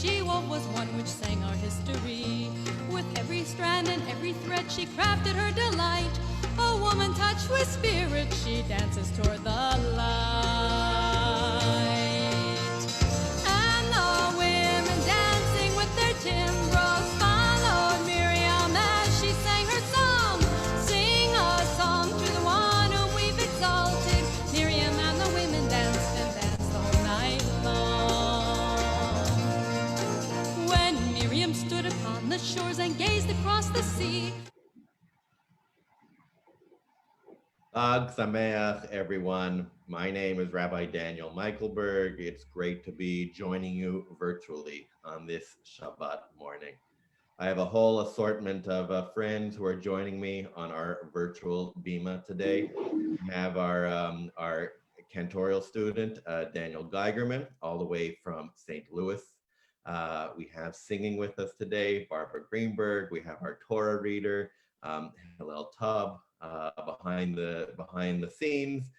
she-wolf was one which sang our history. With every strand and every thread she crafted her delight. A woman touched with spirit, she dances toward the light. And the women dancing with their timbrels followed Miriam as she sang her song. Sing a song to the one whom we've exalted. Miriam and the women danced and danced the whole night long. When Miriam stood upon the shores and gazed across the sea. Ag Sameach, everyone. My name is Rabbi Daniel Michaelberg. It's great to be joining you virtually on this Shabbat morning. I have a whole assortment of friends who are joining me on our virtual Bima today. We have our cantorial student, Daniel Geigerman, all the way from St. Louis. We have singing with us today, Barbara Greenberg. We have our Torah reader, Hillel Tubb. Behind the scenes,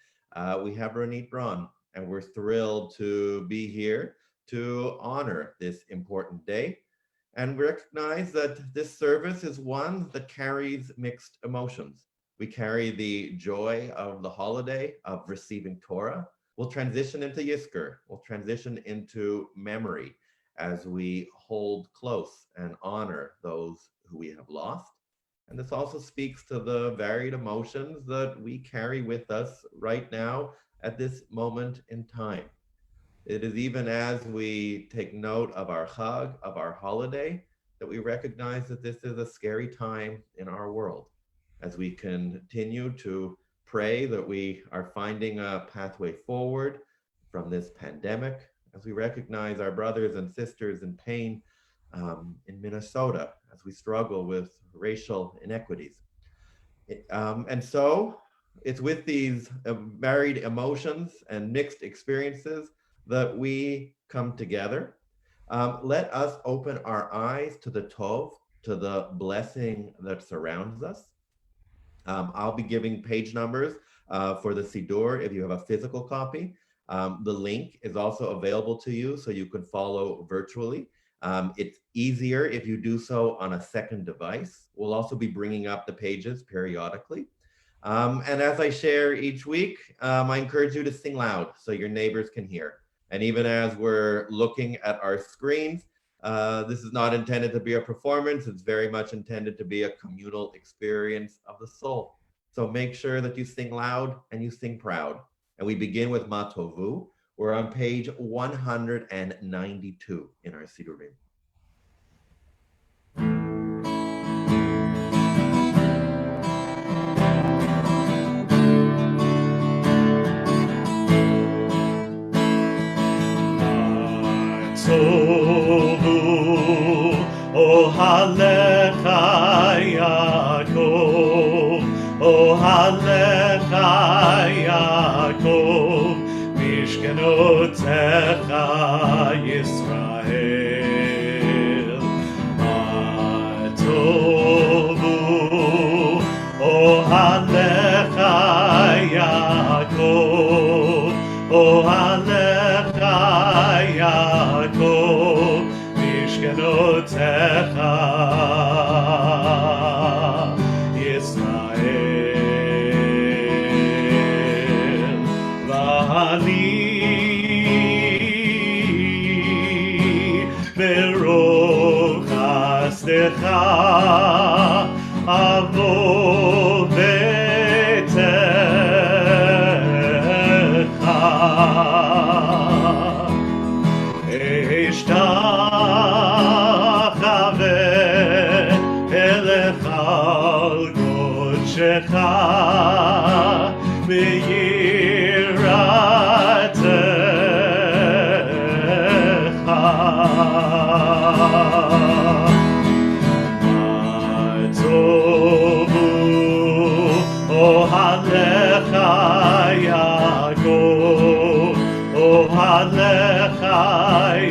we have Ronit Braun, and we're thrilled to be here to honor this important day and recognize that this service is one that carries mixed emotions. We carry the joy of the holiday of receiving Torah. We'll transition into Yizkor. We'll transition into memory as we hold close and honor those who we have lost. And this also speaks to the varied emotions that we carry with us right now at this moment in time. It is even as we take note of our Chag, of our holiday, that we recognize that this is a scary time in our world. As we continue to pray that we are finding a pathway forward from this pandemic, as we recognize our brothers and sisters in pain in Minnesota, as we struggle with racial inequities. And so it's with these varied emotions and mixed experiences that we come together. Let us open our eyes to the Tov, to the blessing that surrounds us. I'll be giving page numbers for the Siddur if you have a physical copy. The link is also available to you so you can follow virtually. It's easier if you do so on a second device. We'll also be bringing up the pages periodically. And as I share each week, I encourage you to sing loud so your neighbors can hear. And even as we're looking at our screens, this is not intended to be a performance. It's very much intended to be a communal experience of the soul. So make sure that you sing loud and you sing proud. And we begin with Ma Tovu. We're on page 192 in our Siddurim. Ohalecha Yaakov, Ohalecha Yaakov, Mishkenotecha Yisrael. Matovu, Ohalecha Yaakov, Ohalecha Yaakov, Mishkenotecha Yisrael. V'ani Baruch Hasdecha Avo Betecha Eshtachave Elecha Al Kodshecha V'yiratecha Matovu Ohalecha Yaakov, Ohalecha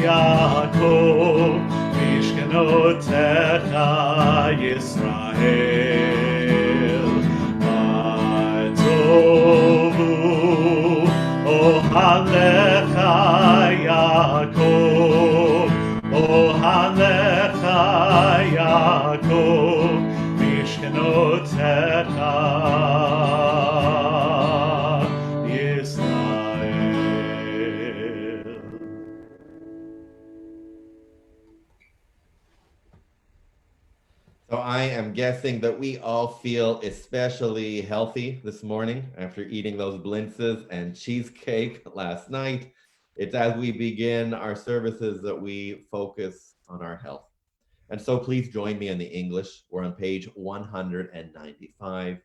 Yaakov, Mishkenotecha Yisrael. Matovu Ohalecha Yaakov, עליך יעקב משכנותיך ישראל. So I am guessing that we all feel especially healthy this morning after eating those blintzes and cheesecake last night. It's as we begin our services that we focus on our health. And so please join me in the English. We're on page 195.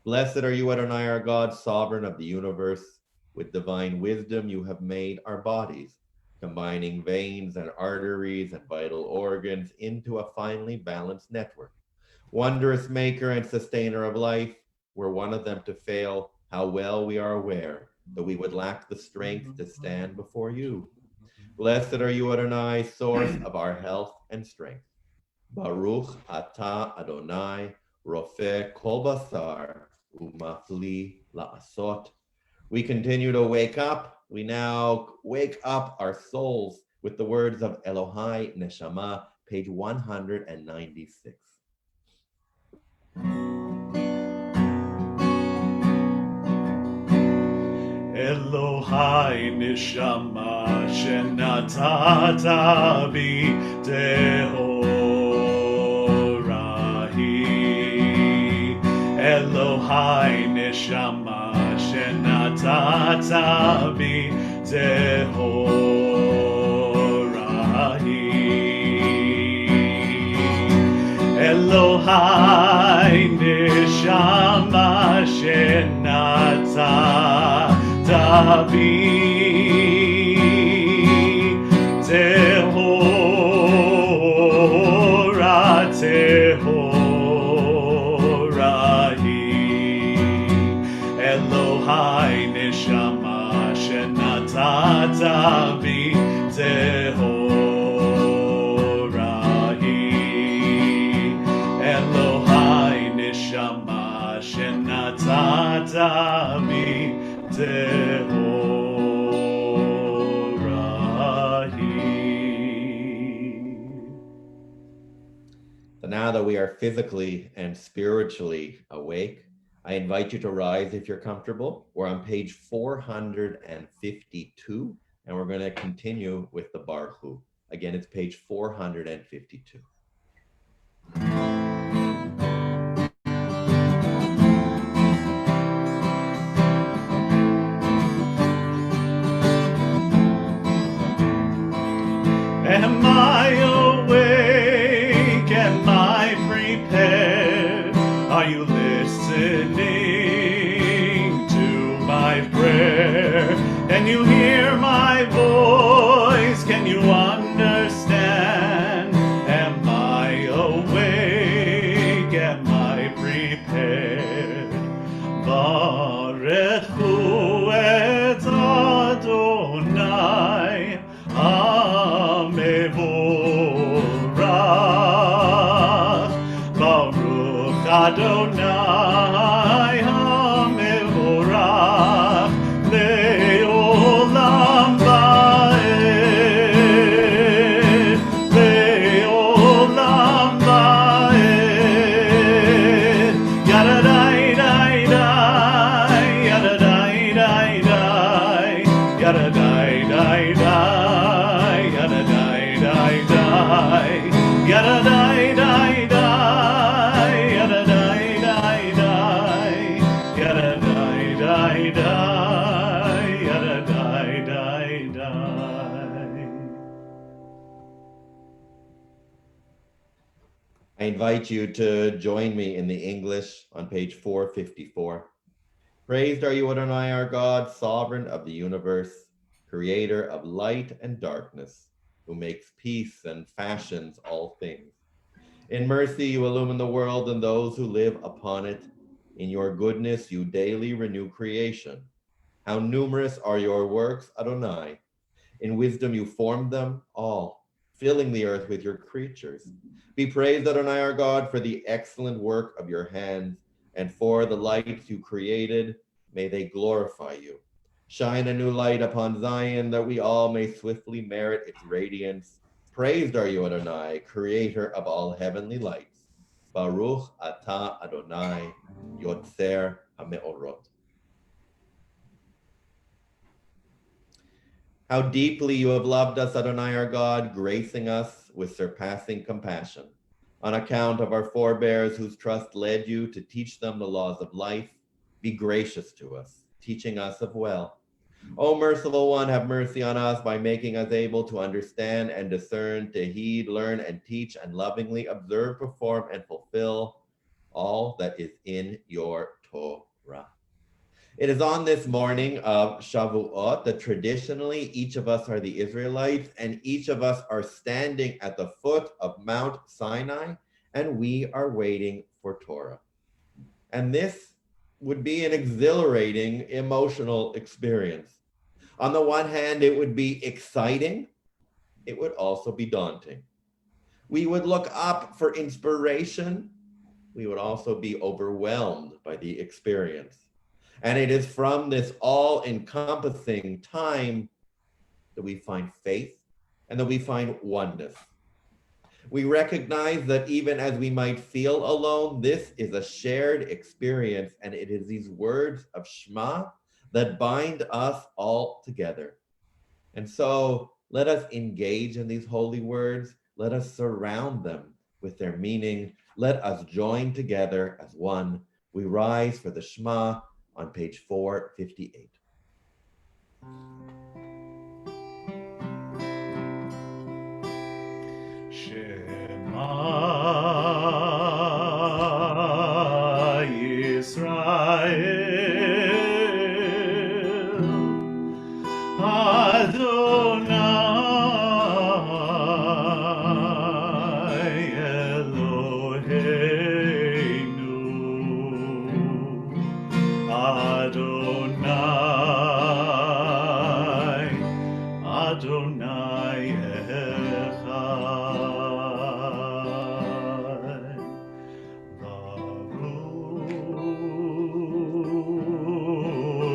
Blessed are you, Adonai, our God, sovereign of the universe. With divine wisdom, you have made our bodies, combining veins and arteries and vital organs into a finely balanced network. Wondrous maker and sustainer of life, were one of them to fail, how well we are aware that we would lack the strength to stand before you. Blessed are you, Adonai, source of our health and strength. Baruch atah Adonai, Rofeh kol basar, umafli la'asot. We continue to wake up. We now wake up our souls with the words of Elohai Neshama, page 196. Elohai neshama shenatata bi tehorahi. Elohai neshama shenatata bi tehorahi. Elohai neshama shenatata Tabi Tehora Tehorahi Elohai Neshama Shenatata Bi Tehorahi Elohai Neshama Shenatata Bi So now that we are physically and spiritually awake, I invite you to rise if you're comfortable. We're on page 452, and we're going to continue with the Baruch Hu. Again, it's page 452. Am I awake? Am I prepared? Are you listening to my prayer? Can you hear my voice? Can you understand? Am I awake? Am I prepared? Baruch Hu et Adonai Hamevorach, Baruch Adonai Hamevorach, Le'olam va'ed, Le'olam va'ed, Yadadai dai dai, Yadadai dai dai, Yadadai dai dai. Yada die die die, yada die die die, yada die die die, yada die die die. I invite you to join me in the English on page 454. Praised are you, Adonai, our God, sovereign of the universe, creator of light and darkness, who makes peace and fashions all things. In mercy, you illumine the world and those who live upon it. In your goodness, you daily renew creation. How numerous are your works, Adonai. In wisdom, you formed them all, filling the earth with your creatures. Be praised, Adonai, our God, for the excellent work of your hands and for the lights you created. May they glorify you. Shine a new light upon Zion that we all may swiftly merit its radiance. Praised are you, Adonai, creator of all heavenly lights. Baruch atah Adonai, yotzer hameorot. How deeply you have loved us, Adonai our God, gracing us with surpassing compassion. On account of our forebears whose trust led you to teach them the laws of life, be gracious to us, teaching us of well. O merciful one, have mercy on us by making us able to understand and discern, to heed, learn, and teach, and lovingly observe, perform, and fulfill all that is in your Torah. It is on this morning of Shavuot that traditionally each of us are the Israelites, and each of us are standing at the foot of Mount Sinai, and we are waiting for Torah. And this would be an exhilarating emotional experience. On the one hand, it would be exciting. It would also be daunting. We would look up for inspiration. We would also be overwhelmed by the experience. And it is from this all-encompassing time that we find faith and that we find oneness. We recognize that even as we might feel alone, this is a shared experience, and it is these words of Shema that bind us all together. And so let us engage in these holy words. Let us surround them with their meaning. Let us join together as one. We rise for the Shema on page 458. Shema Yisrael, Adonai Eloheinu, Adonai Echad. Baruch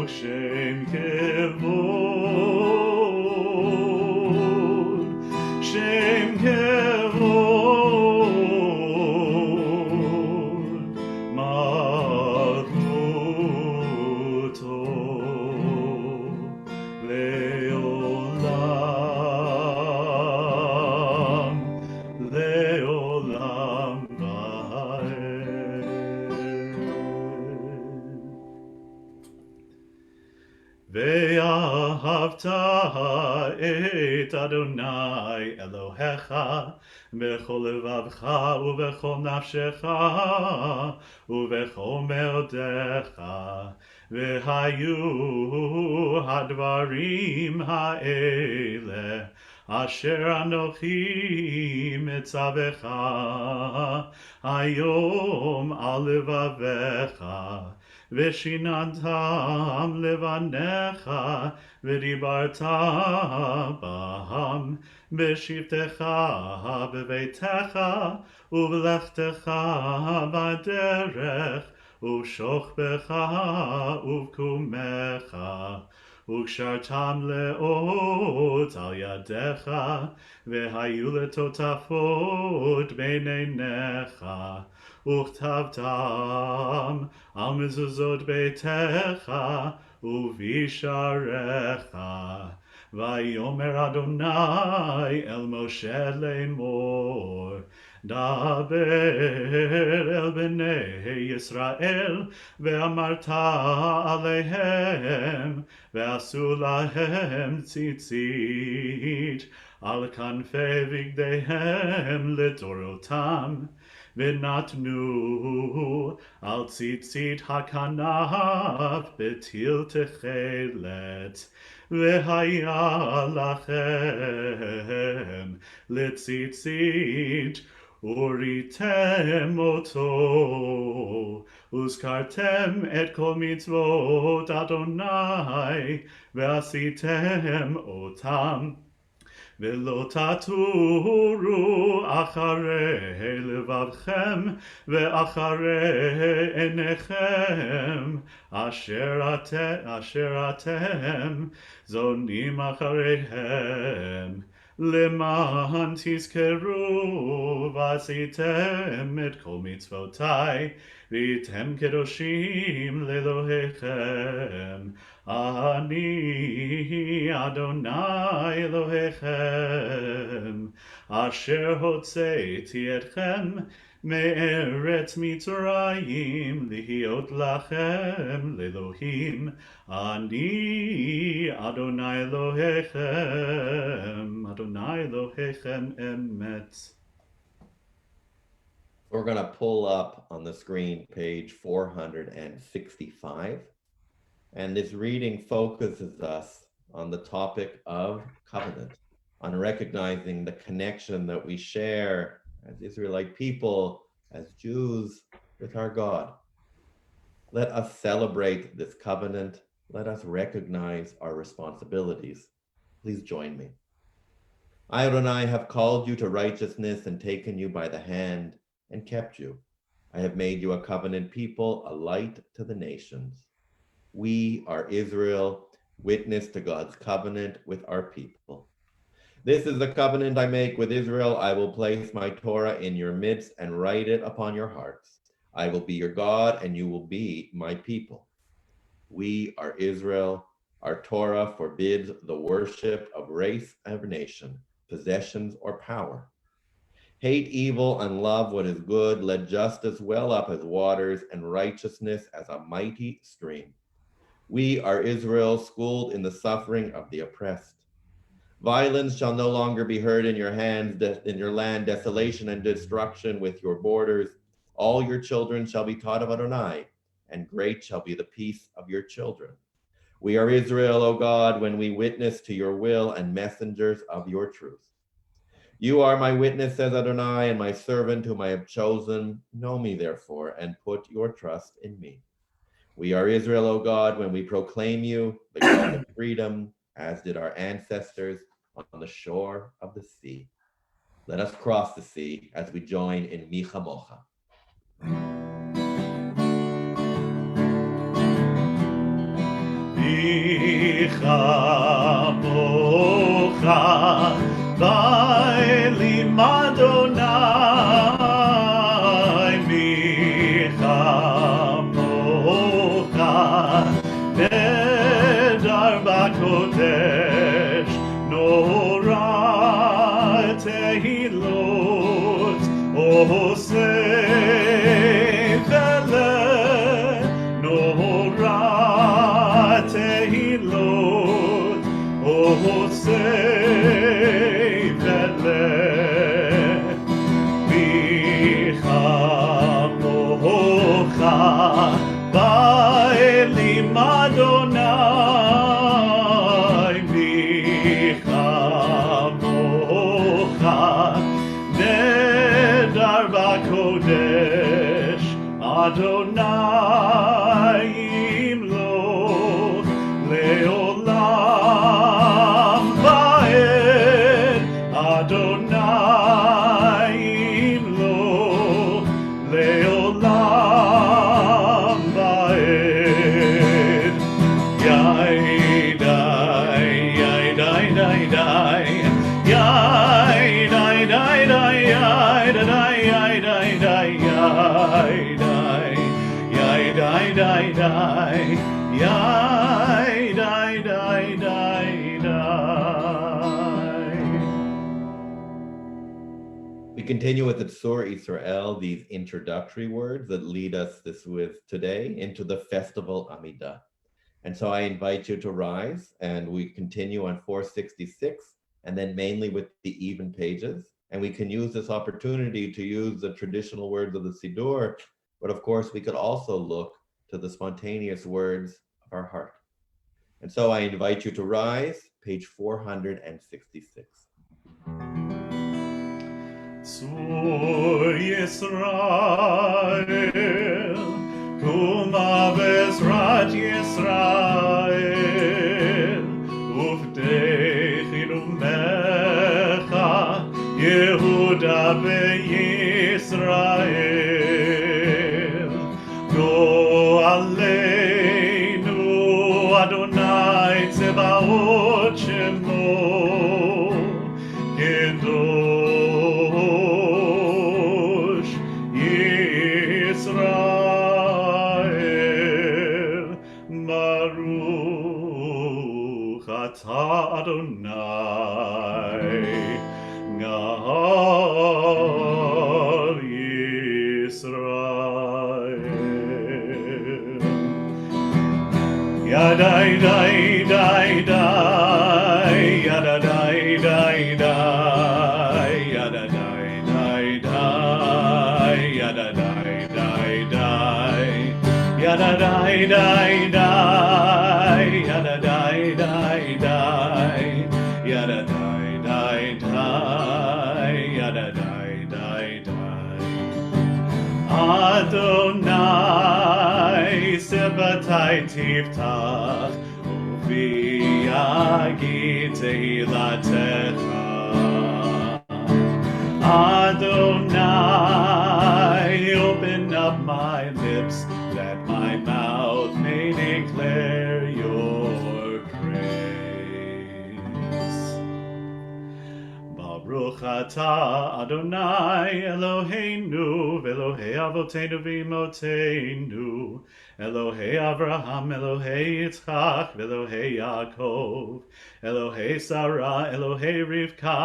Shem Kevod, Shem Kevod, Malchuto Leolam, Leolam Vaed. Ve'ahavta et Adonai Elohecha b'chol levavcha u'b'chol nafshecha u'b'chol meodecha ve'hayu hadvarim ha'ele asher anochi mitzavecha hayom al levavecha ושיננתם לבניך ודיברת בהם בשבתך בביתך ובלכתך בדרך ובשוכבך ובקומך וקשרתם לאות על ידיך והיו לטוטפות בין עיניך וכתבתם על מזוזות ביתך ובשעריך. ויאמר אדוני אל משה לאמור, דבר אל בני ישראל ואמרת עליהם ועשו להם ציצית על כנפי בגדיהם לדורותם ונתנו על ציצית הכנף בטיל תכלת והיה לכם לציצית וריתם אותו וזכרתם את כל מצוות אדוני ועשיתם אותם ולא תטורו אחרי לבבכם ואחרי עיניכם אשר אתם זונים אחריהם למען תזכרו ועשיתם את כל מצוותיי, והייתם קדושים לאלוהיכם. אני אדוני אלוהיכם, אשר הוצאתי אתכם מארץ מצרים להיות לכם לאלוהים. אני אדוני אלוהיכם, אדוני אלוהיכם אמת. We're going to pull up on the screen page 465. And this reading focuses us on the topic of covenant, on recognizing the connection that we share as Israelite people, as Jews, with our God. Let us celebrate this covenant. Let us recognize our responsibilities. Please join me. I, Adonai, have called you to righteousness and taken you by the hand and kept you. I have made you a covenant people, a light to the nations. We are Israel, witness to God's covenant with our people. This is the covenant I make with Israel. I will place my Torah in your midst and write it upon your hearts. I will be your God, and you will be my people. We are Israel. Our Torah forbids the worship of race or nation, possessions or power. Hate evil and love what is good. Let justice well up as waters and righteousness as a mighty stream. We are Israel, schooled in the suffering of the oppressed. Violence shall no longer be heard in your hands, in your land, desolation and destruction with your borders. All your children shall be taught of Adonai, and great shall be the peace of your children. We are Israel, O God, when we witness to your will and messengers of your truth. You are my witness, says Adonai, and my servant whom I have chosen. Know me, therefore, and put your trust in me. We are Israel, O God, when we proclaim you, the God of freedom, as did our ancestors on the shore of the sea. Let us cross the sea as we join in Mi Chamocha. Mi Chamocha, Bailim Adonai, Mi Chamocha, Nedar Bakodesh, Norah Tehilot, Osei Vele, Norah Tehilot, Osei Vele, Mi Chamocha, Bailim Adonai, Mi Chamocha, Nedar Bakodesh, Adonai Imloch, Leolam Vaed, Adonai Imloch, Leolam Vaed. Yai dai, yai dai dai dai, yai dai dai dai, yai dai yai dai dai, yai dai, yai dai dai dai, yai dai dai dai dai. We continue with the Tzur Israel, these introductory words that lead us today into the festival Amidah. And so I invite you to rise, and we continue on 466, and then mainly with the even pages. And we can use this opportunity to use the traditional words of the Siddur, but of course we could also look to the spontaneous words of our heart. And so I invite you to rise, page 466. Tzur Yisrael, Kuma Bezrat Yisrael, Uvdei Chinumecha, Yehuda veYisrael. Go Aleinu Adonai Tzebaot Shemo, Kadosh Yisrael Baruch Atah Adonai Gal Yisrael. Yadai dai dai dai, yada dai dai dai, yada dai dai dai, yada dai dai dai, yada dai dai dai, yada dai dai dai, yada dai dai dai, yada dai dai dai. Adonai sebatai tiftach uvi yagid tehilatecha. Adonai, open up my lips that my mouth may declare your praise. Baruch atah Adonai Eloheinu v'Elohei Avotenu v'Imotenu Elohei Avraham Elohei Yitzchak v'Elohei Yaakov Elohei Sarah Elohei Rivka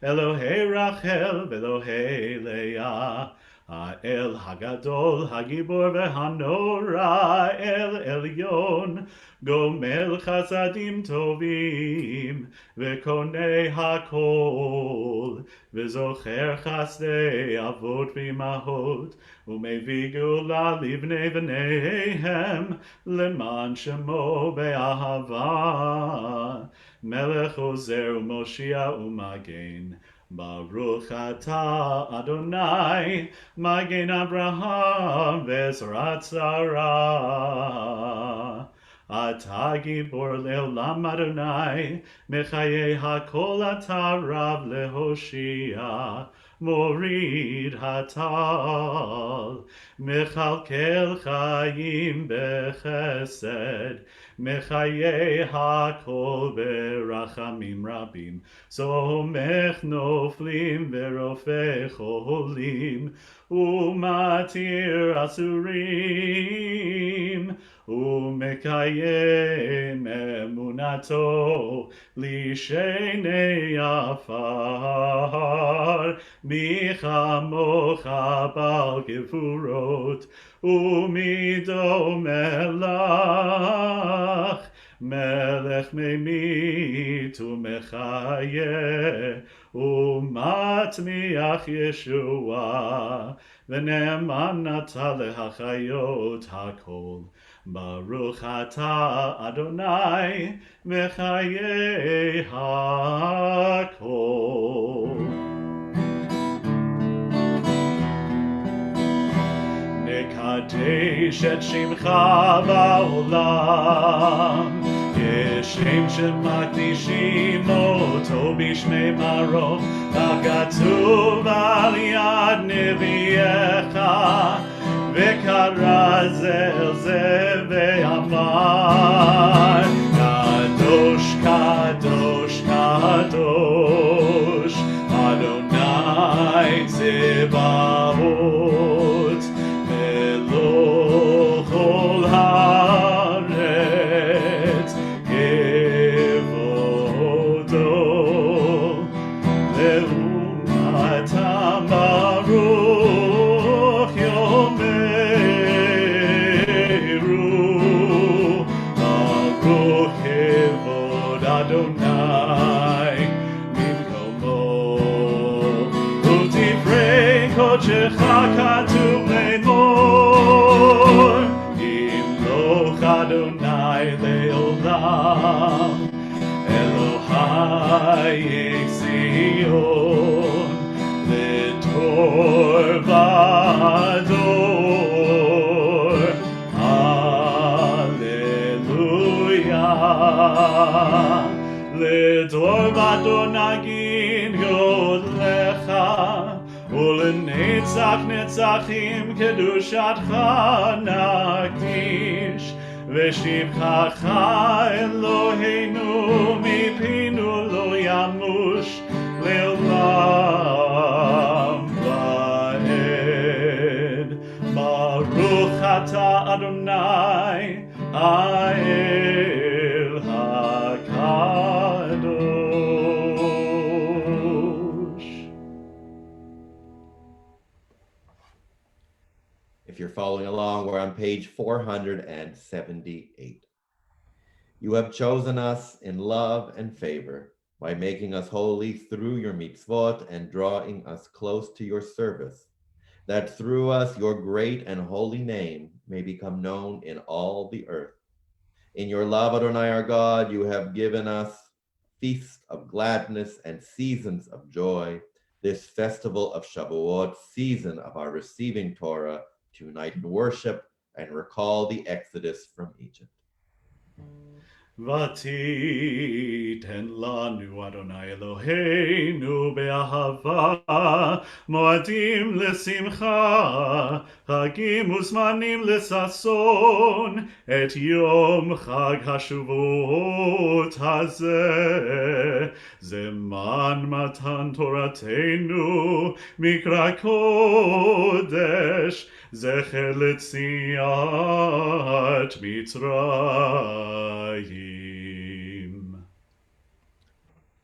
Elohei Rachel v'Elohei Leah El Hagadol Hagibor v'Hanora El Elyon Gomel Chasadim Tovim V'Konei Hakol V'Zocher Chasdei Avot V'Imahot U'Mevi Geula Livnei V'neihem Leman Shemo Be'ahava Melech Ozer U'Moshia U'Magen Baruch atah Adonai Magen Abraham V'Ezrat Sarah Atah Gibor Le'olam Adonai Mechayei HaKol Atah Rav Lehoshia Morid Hatal Mechalkel Chayim Bechesed Mechayei HaKol Berachamim Rabim Somech Noflim Verofeh Cholim Umatir Asurim Umekayem Emunato Lishenei Afar Michamocha Bal Gevurot Umido Melach Melech Memit Umechayeh Umatmiach Yeshua V'ne'eman nata lehachayot hakol Baruch atah Adonai Mechayei hakol. Nekadesh et shimcha ba'olam כשם שמקדישים אותו בשמי מרום הכתוב על יד נביאך וקרא זה אל זה ואמר קדוש קדוש קדוש אדוני צבאות מלוא כל הארץ כבודו לעומתם ברוך יאמרו ברוך כבוד אדוני במקומו ודברי קודשך כתוב לאמור ימלוך אדוני לעולם אלוהי ציון לדור ודור הללויה לדור ודור נגיד גודלך ולנצח נצחים קדושתך נקדיש ושבחך אלוהינו מפינו לא ימוש לעולם ועד. ברוך אתה אדוני האל הקדוש. If you're following along, we're on page 478. You have chosen us in love and favor by making us holy through your mitzvot and drawing us close to your service, that through us your great and holy name may become known in all the earth. In your love, Adonai our God, you have given us feasts of gladness and seasons of joy, this festival of Shavuot, season of our receiving Torah, to unite in worship and recall the Exodus from Egypt. ותיתן לנו אדוני אלוהינו באהבה, מועדים לשמחה, חגים וזמנים לששון, את יום חג השבועות הזה, זמן מתן תורתנו, מקרא קודש, זכר לציאת מצרים.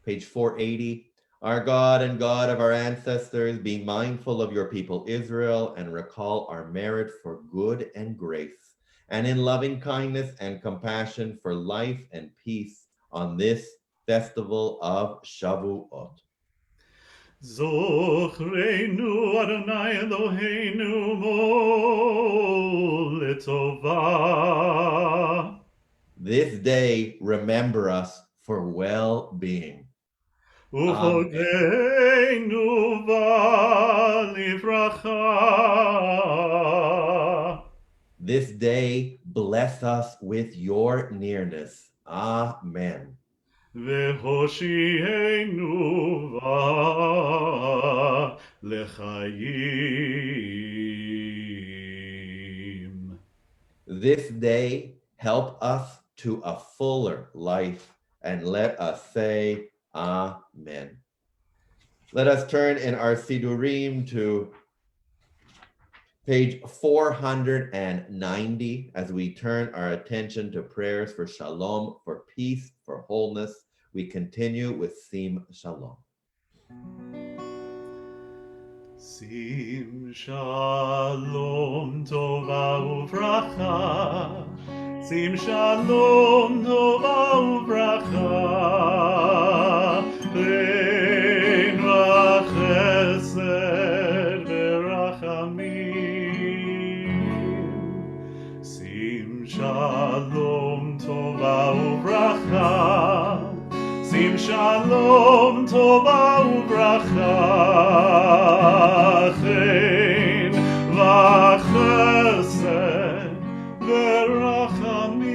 Page 480. Our God and God of our ancestors, be mindful of your people Israel and recall our merit for good and grace, and in loving kindness and compassion for life and peace on this festival of Shavuot. זוכרנו אדוני אלוהינו mo לטובה. This day, remember us for well-being. וחוגנו בה לברכה. This day, bless us with your nearness. Amen. והושיענו בה לחיים. This day, help us to a fuller life, and let us say Amen. Let us turn in our Sidurim to page 490 as we turn our attention to prayers for shalom, for peace, for wholeness. We continue with Sim Shalom. שים שלום טובה וברכה, שים שלום טובה וברכה, חן וחסד ורחמים. שים שלום טובה וברכה, שים שלום טובה וברכה, חן וחסד ורחמים.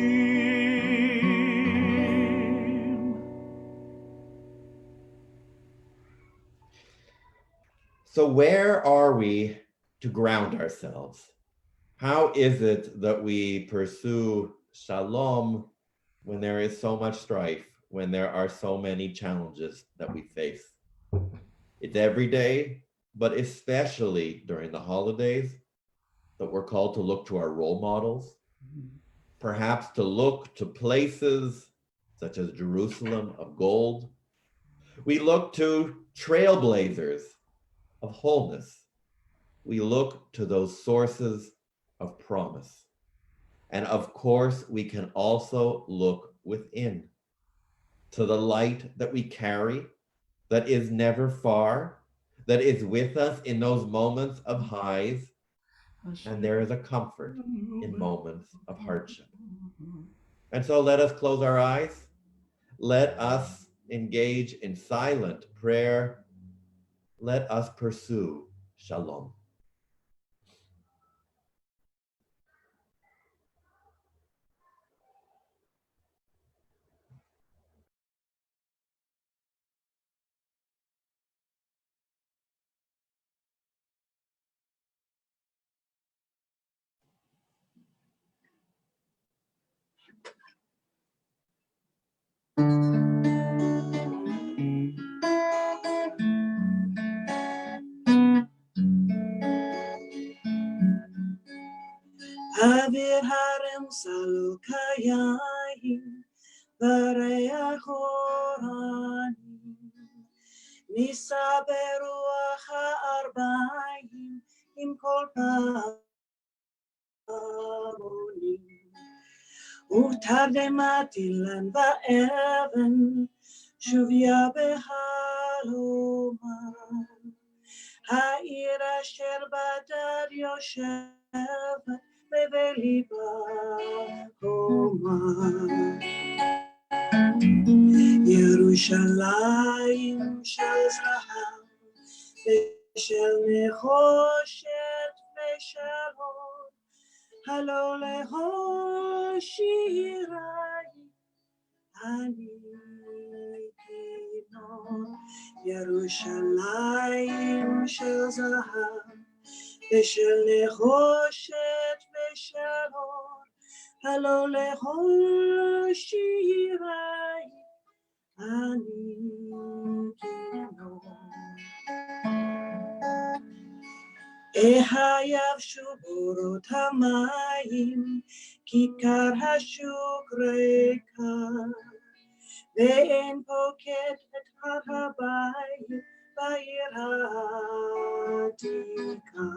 So where are we to ground ourselves? How is it that we pursue shalom when there is so much strife, when there are so many challenges that we face? It's every day, but especially during the holidays, that we're called to look to our role models, perhaps to look to places such as Jerusalem of gold. We look to trailblazers of wholeness. We look to those sources of promise. And of course, we can also look within to the light that we carry, that is never far, that is with us in those moments of highs, and there is a comfort in moments of hardship. And so let us close our eyes. Let us engage in silent prayer. Let us pursue shalom. אוויר הרמסה לא קיים, וריח אורנים, נישא ברוח הארבעים, עם כל פעמונים. ותרדמת אילן ואבן, שוביה בהלומה. העיר אשר בדד יושבת, בליבה הומה. ירושלים של זהב, ושל נחושת ושל הוד, הלא להושיעי אני כינור. ירושלים של זהב, ושל נחושת ושל הוד, הלא להושיעי אני כינור. יבשו בורות המים, כיכר השוק ריקה, ואין פוקד את הר הבית בעיר העתיקה.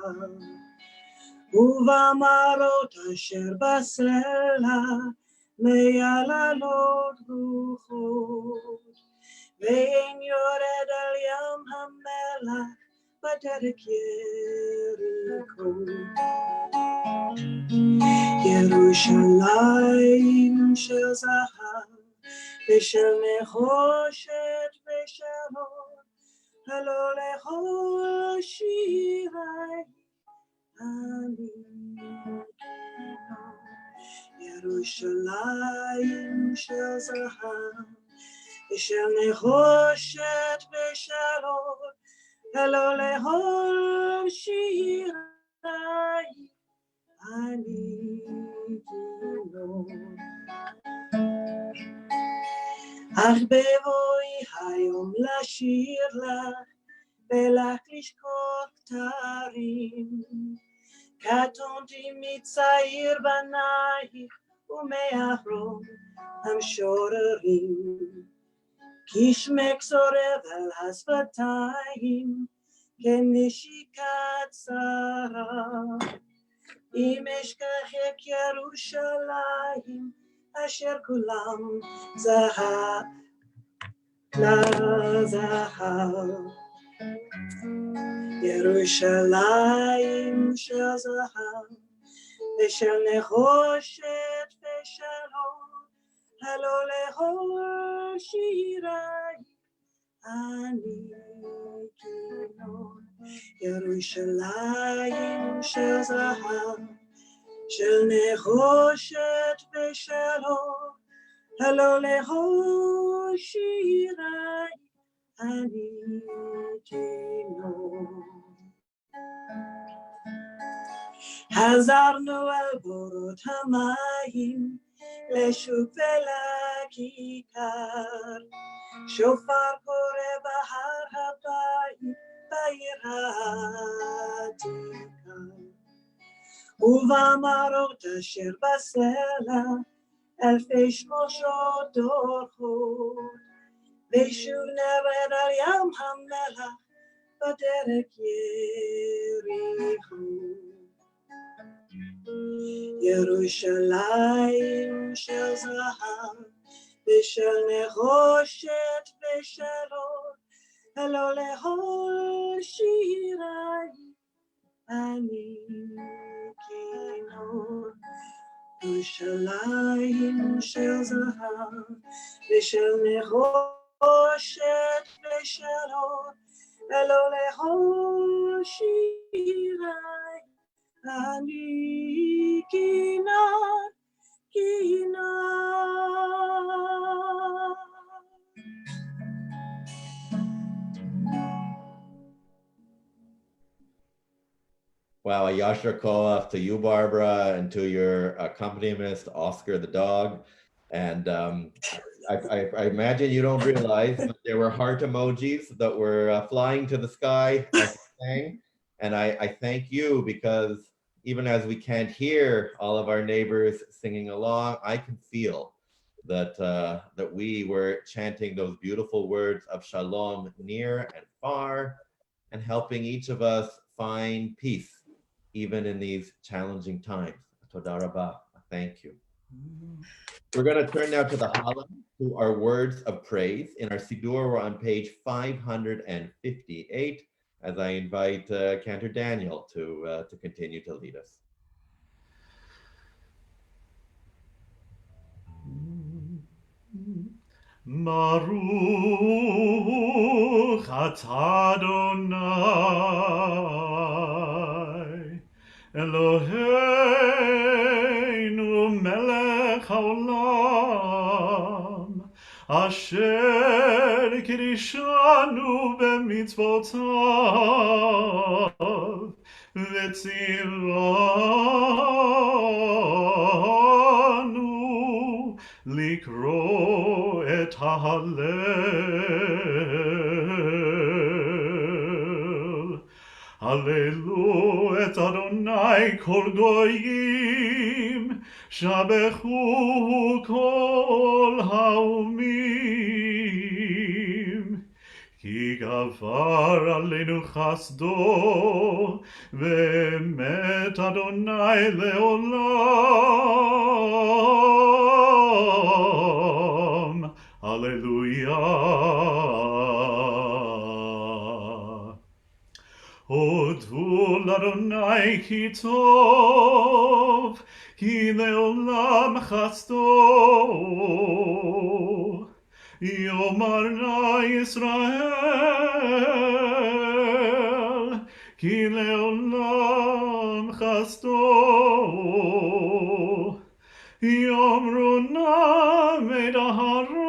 ובמרות אשר בסלע, מייללות רוחות, ואין יורד על ים המלח, בדרך יריקו. ירושלים של זהב, ושל נחושת ושל הוד, הלא להושיעי אני כינור. ירושלים של זהב, ושל נחושת ושל הוד, הלא להושיעי אני כינור. אך בבואי היום לשיר לך, ולך לשכוח כתרים, קטונתי מצעיר בנייך, ומאחרון המשוררים. כי שמך צורב על השפתיים, כנשיקת שרה. אם אשכח את ירושלים, אשר כולם זהב לזהב. ירושלים של זהב, ושל נחושת ושל הוד, הלא להושיעי אני כינור. ירושלים של זהב, של נחושת ושל הוד, הלא להושיעי אני כינור. חזרנו אל בורות המים, לשוק ולכיכר, שופר קורא בהר הבית, בעיר העתיקה. ובמרות אשר בסלע, אלפי שמשות דורכות, ושוב נרד על ים המלח, בדרך יריחו. ירושלים של זהב, ושל נחושת ושל הוד, הלא להושיעי אני כינור. ירושלים של זהב, ושל נחושת ושל הוד, הלא להושיעי אני כינור, כינור. Wow, a yasher koach to you, Barbara, and to your accompanist, Oscar the dog. And I imagine you don't realize, but there were heart emojis that were flying to the sky as you sang. And I thank you because even as we can't hear all of our neighbors singing along, I can feel that that we were chanting those beautiful words of shalom near and far, and helping each of us find peace, even in these challenging times. Toda rabah. Thank you. We're going to turn now to the Hallel, to our words of praise. In our Siddur, we're on page 558, as I invite Cantor Daniel to continue to lead us. Baruch atah Adonai Eloheinu melech haolam asher kirishanu b'mitzvotav v'tzivanu likro et hallel. Hallelu et Adonai kol goyim, shabechu kol haumim. Ki gavar aleinu chasdo, ve'emet Adonai leolam. Hallelujah. Odu l'Adonai ki tov, ki leolam chasto. Yomar na Yisrael, ki leolam chasto. Yomru na med Aharon,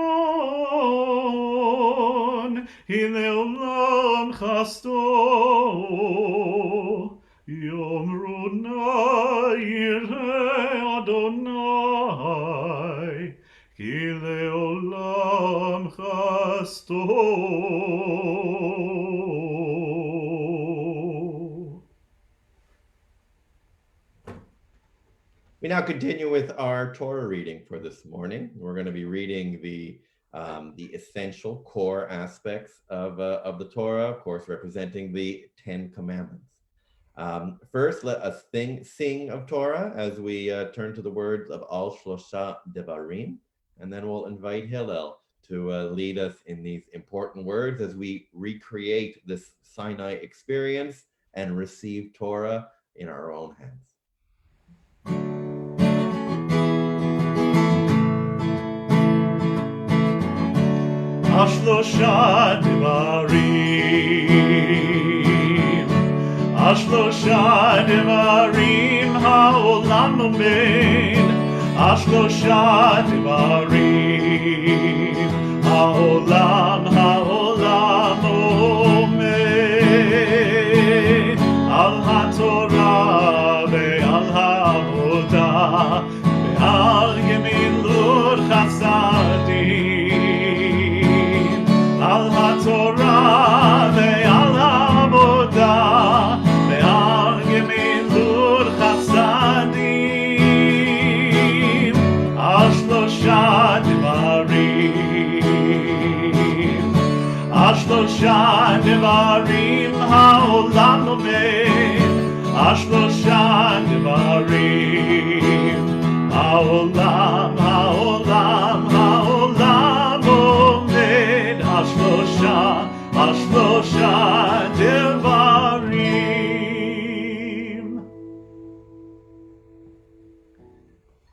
ki leolam chasto. Yomru na yireh Adonai, ki leolam chasto. We now continue with our Torah reading for this morning. We're going to be reading the essential core aspects of the Torah, of course, representing the 10 Commandments. First, let us sing of Torah as we turn to the words of Al Shlosha Devarim, and then we'll invite Hillel to lead us in these important words as we recreate this Sinai experience and receive Torah in our own hands. Ashlosha Devarim, Ashlosha Devarim, Haolam Omed, Ashlosha Devarim, Haolam Omed, Al HaTorah ve'al HaAvodah, ve'al Gemilut Chasadim, Al HaTorah ve'al HaAvodah, ve'al Gemilut Chasadim, Al Shlosha Devarim, Al Shlosha Devarim, Ha'olam Omed, Al Shlosha Devarim, Ha'olam, Ha'olam, Ha'olam Omed, Al Shlosha Devarim.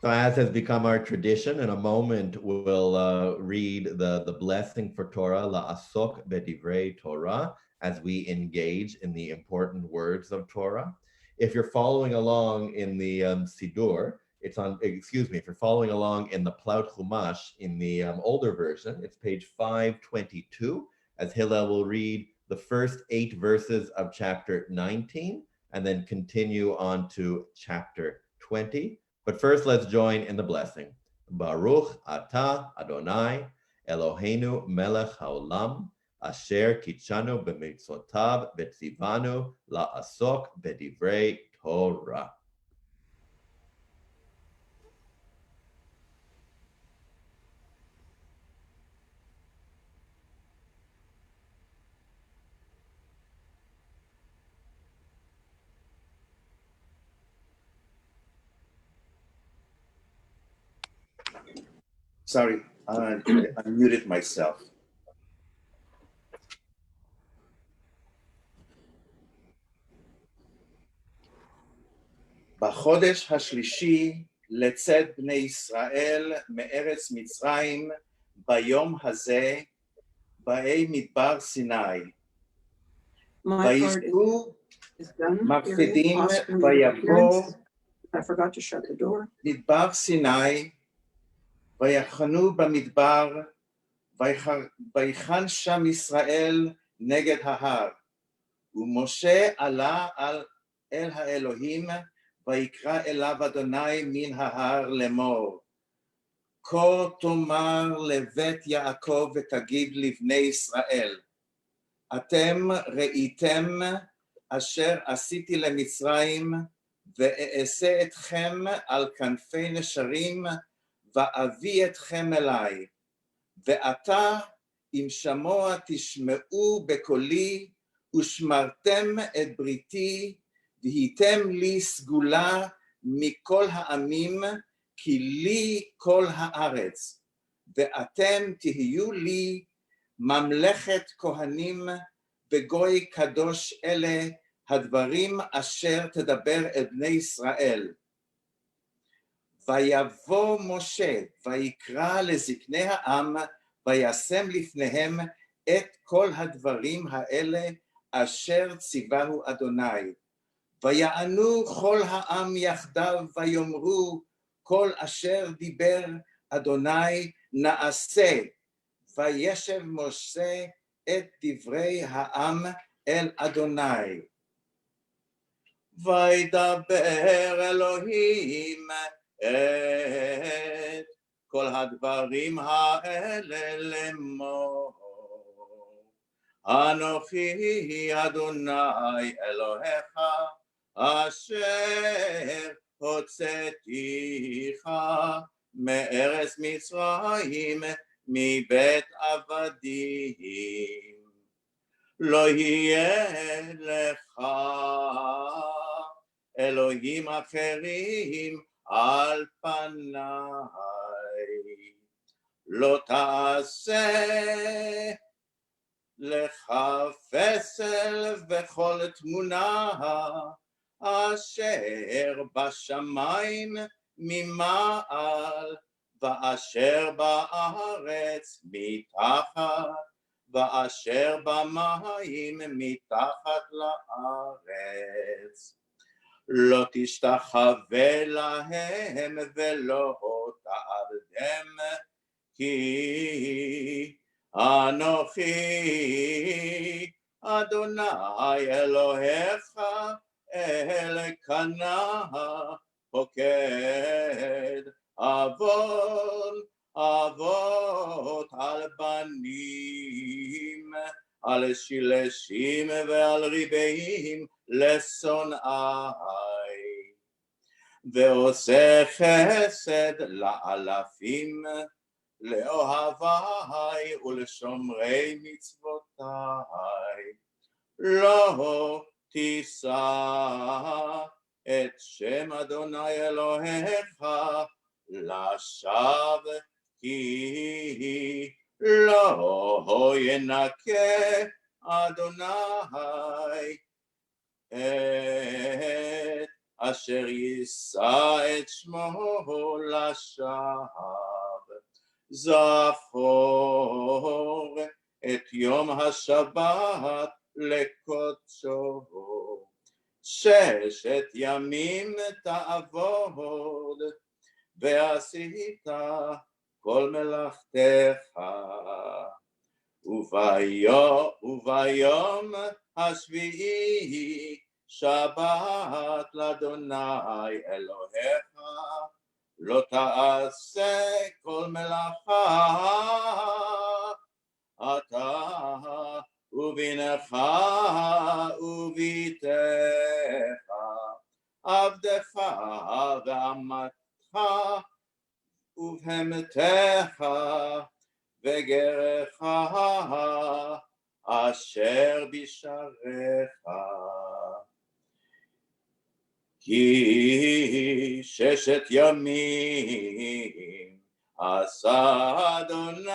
So as has become our tradition, in a moment we'll read the blessing for Torah, La'asok B'divrei Torah, as we engage in the important words of Torah. If you're following along in the Siddur, if you're following along in the Plaut Chumash in the older version, it's page 522, as Hillel will read the first 8 verses of chapter 19, and then continue on to chapter 20. But first, let's join in the blessing. Baruch atah Adonai Eloheinu melech haolam asher kitshanu b'mitzvotav v'tzivanu la'asok b'divrei Torah. Sorry, I muted myself. בחודש השלישי לצאת בני ישראל מארץ מצרים ביום הזה באי מדבר סיני. My part ויזכו is done. מקפידים Oscar made ויבוא appearance. I forgot to shut the door. מדבר סיני ויחנו במדבר ויחן שם ישראל נגד ההר ומשה עלה אל האלוהים ויקרא אליו אדוני מן ההר לאמור כה תאמר לבית יעקב ותגיד לבני ישראל אתם ראיתם אשר עשיתי למצרים ואעשה אתכם על כנפי נשרים ואביא אתכם אליי ועתה אם שמוע תשמעו בקולי ושמרתם את בריתי והייתם לי סגולה מכל העמים כי לי כל הארץ ואתם תהיו לי ממלכת כהנים וגוי קדוש אלה הדברים אשר תדבר אל בני ישראל. ויבוא משה ויקרא לזקני העם וישם לפניהם את כל הדברים האלה אשר ציווהו אדוני. ויענו כל העם יחדיו ויאמרו כל אשר דיבר אדוני נעשה. וישב משה את דברי העם אל אדוני. וידבר אלוהים את כל הדברים האלה לאמור. אנוכי אדוני אלוהיך אשר הוצאתיך מארץ מצרים מבית עבדים. לא יהיה לך אלוהים אחרים על פניי. לא תעשה לך פסל וכל תמונה אשר בשמיים ממעל ואשר בארץ מתחת ואשר במים מתחת לארץ. לא תשתחווה להם ולא תעבדם כי אנוכי אדוני אלוהיך אלקנה פוקד אבות על בנים על שילשים ועל ריבעים לשונאי ועושה חסד לאלפים לאוהבי ולשומרי מצוותיי. לא תישא את שם אדוני אלוהיך לשווא כי לא ינקה אדוני את אשר יישא את שמו לשווא. זכור את יום השבת לקודשו. 6 ימים תעבוד ועשית כל מלאכתך וביום השביעי שבת לאדוני אלוהיך לא תעשה כל מלאכה אתה ובנך וביתך עבדך ואמתך ובהמתך וגרך אשר בשעריך. כי 6 ימים עשה אדוני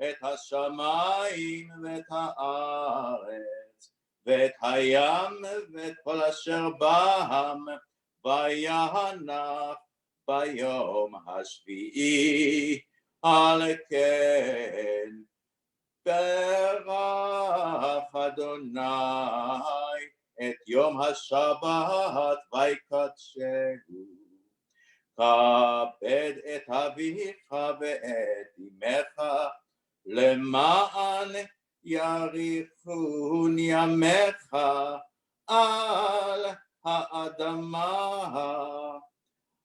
את השמיים ואת הארץ ואת הים ואת כל אשר בם וינח ביום השביעי על כן ברך אדוני את יום השבת ויקדשהו כבד את אביך ואת אמך למען יאריכון ימיך על האדמה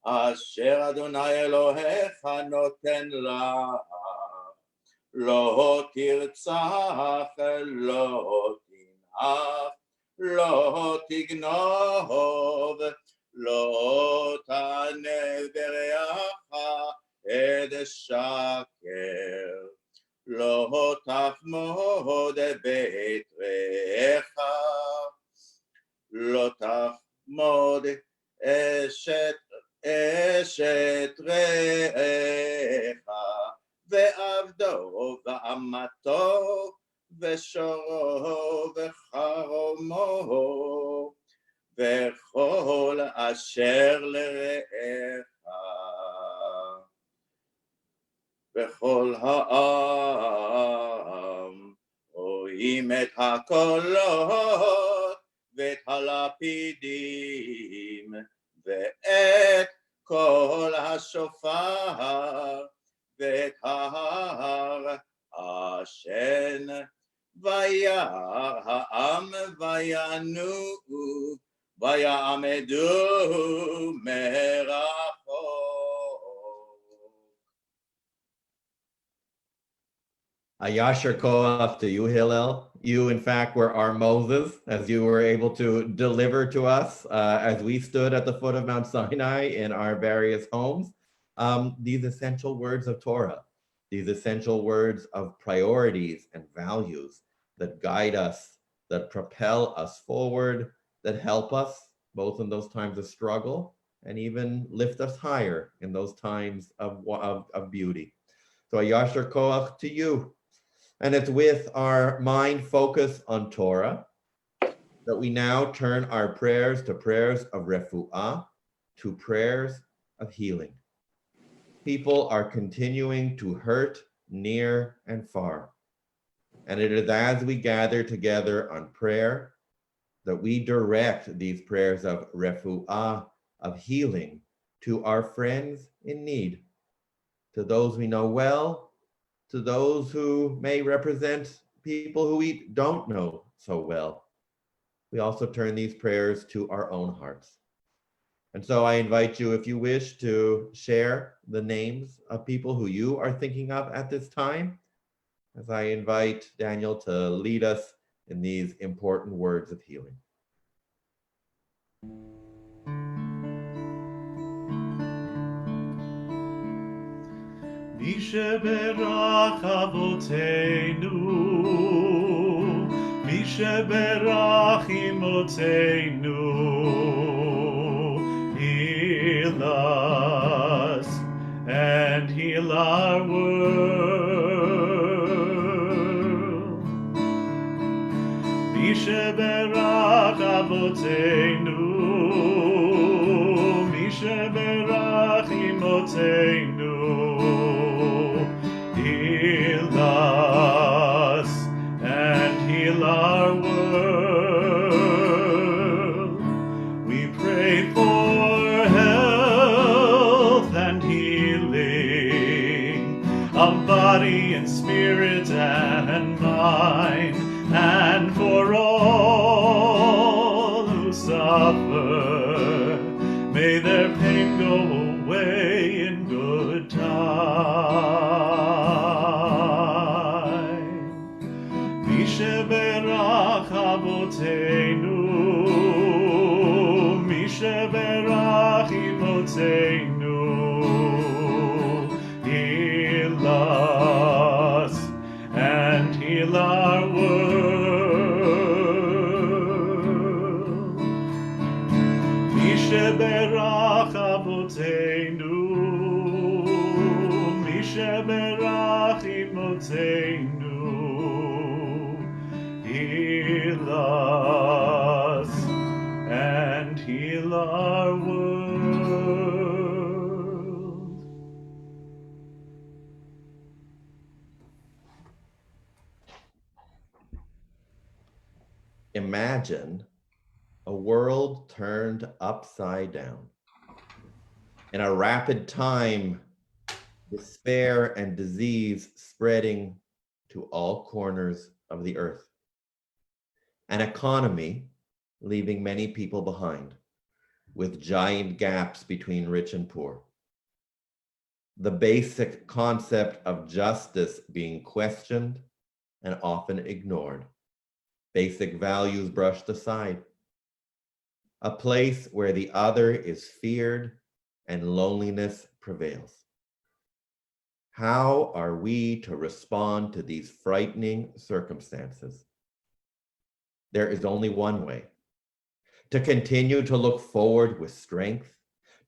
אשר אדוני אלוהיך נותן לה לא תרצח לא תנאף לא תגנוב לא תענה ברעך עד שקר לא תחמוד בית רעך לא תחמוד אשת רעך ועבדו ואמתו ושורו וחרומו וכל אשר לרעך וכל העם רואים את הקולות ואת הלפידים ואת כל השופר ואת ההר השן וירא העם וינועו ויעמדו מרחוק. Yasher Koach to you, Hillel. You, in fact, were our Moses, as you were able to deliver to us as we stood at the foot of Mount Sinai in our various homes, these essential words of Torah, these essential words of priorities and values that guide us, that propel us forward, that help us both in those times of struggle and even lift us higher in those times of beauty. So Yasher Koach to you. And it's with our mind focus on Torah that we now turn our prayers to prayers of refuah, to prayers of healing. People are continuing to hurt near and far. And it is as we gather together on prayer that we direct these prayers of refuah, of healing, to our friends in need, to those we know well, to those who may represent people who we don't know so well. We also turn these prayers to our own hearts. And so I invite you, if you wish, to share the names of people who you are thinking of at this time, as I invite Daniel to lead us in these important words of healing. מי שברך אבותינו, מי שברך אמותינו, heal us and heal our world. מי שברך אבותינו, מי שברך אמותינו, heal us and heal our world. We pray for health and healing of body and spirit and mind, and for all who suffer, may their pain go away in good time. מי שברך אבותינו, מי שברך אמותינו, heal us and heal our world. מי שברך אבותינו, sheberach imotzeinu, heal us and heal our world. Imagine a world turned upside down. In a rapid time, despair and disease spreading to all corners of the earth. An economy leaving many people behind, with giant gaps between rich and poor. The basic concept of justice being questioned and often ignored. Basic values brushed aside. A place where the other is feared and loneliness prevails. How are we to respond to these frightening circumstances? There is only one way: to continue to look forward with strength,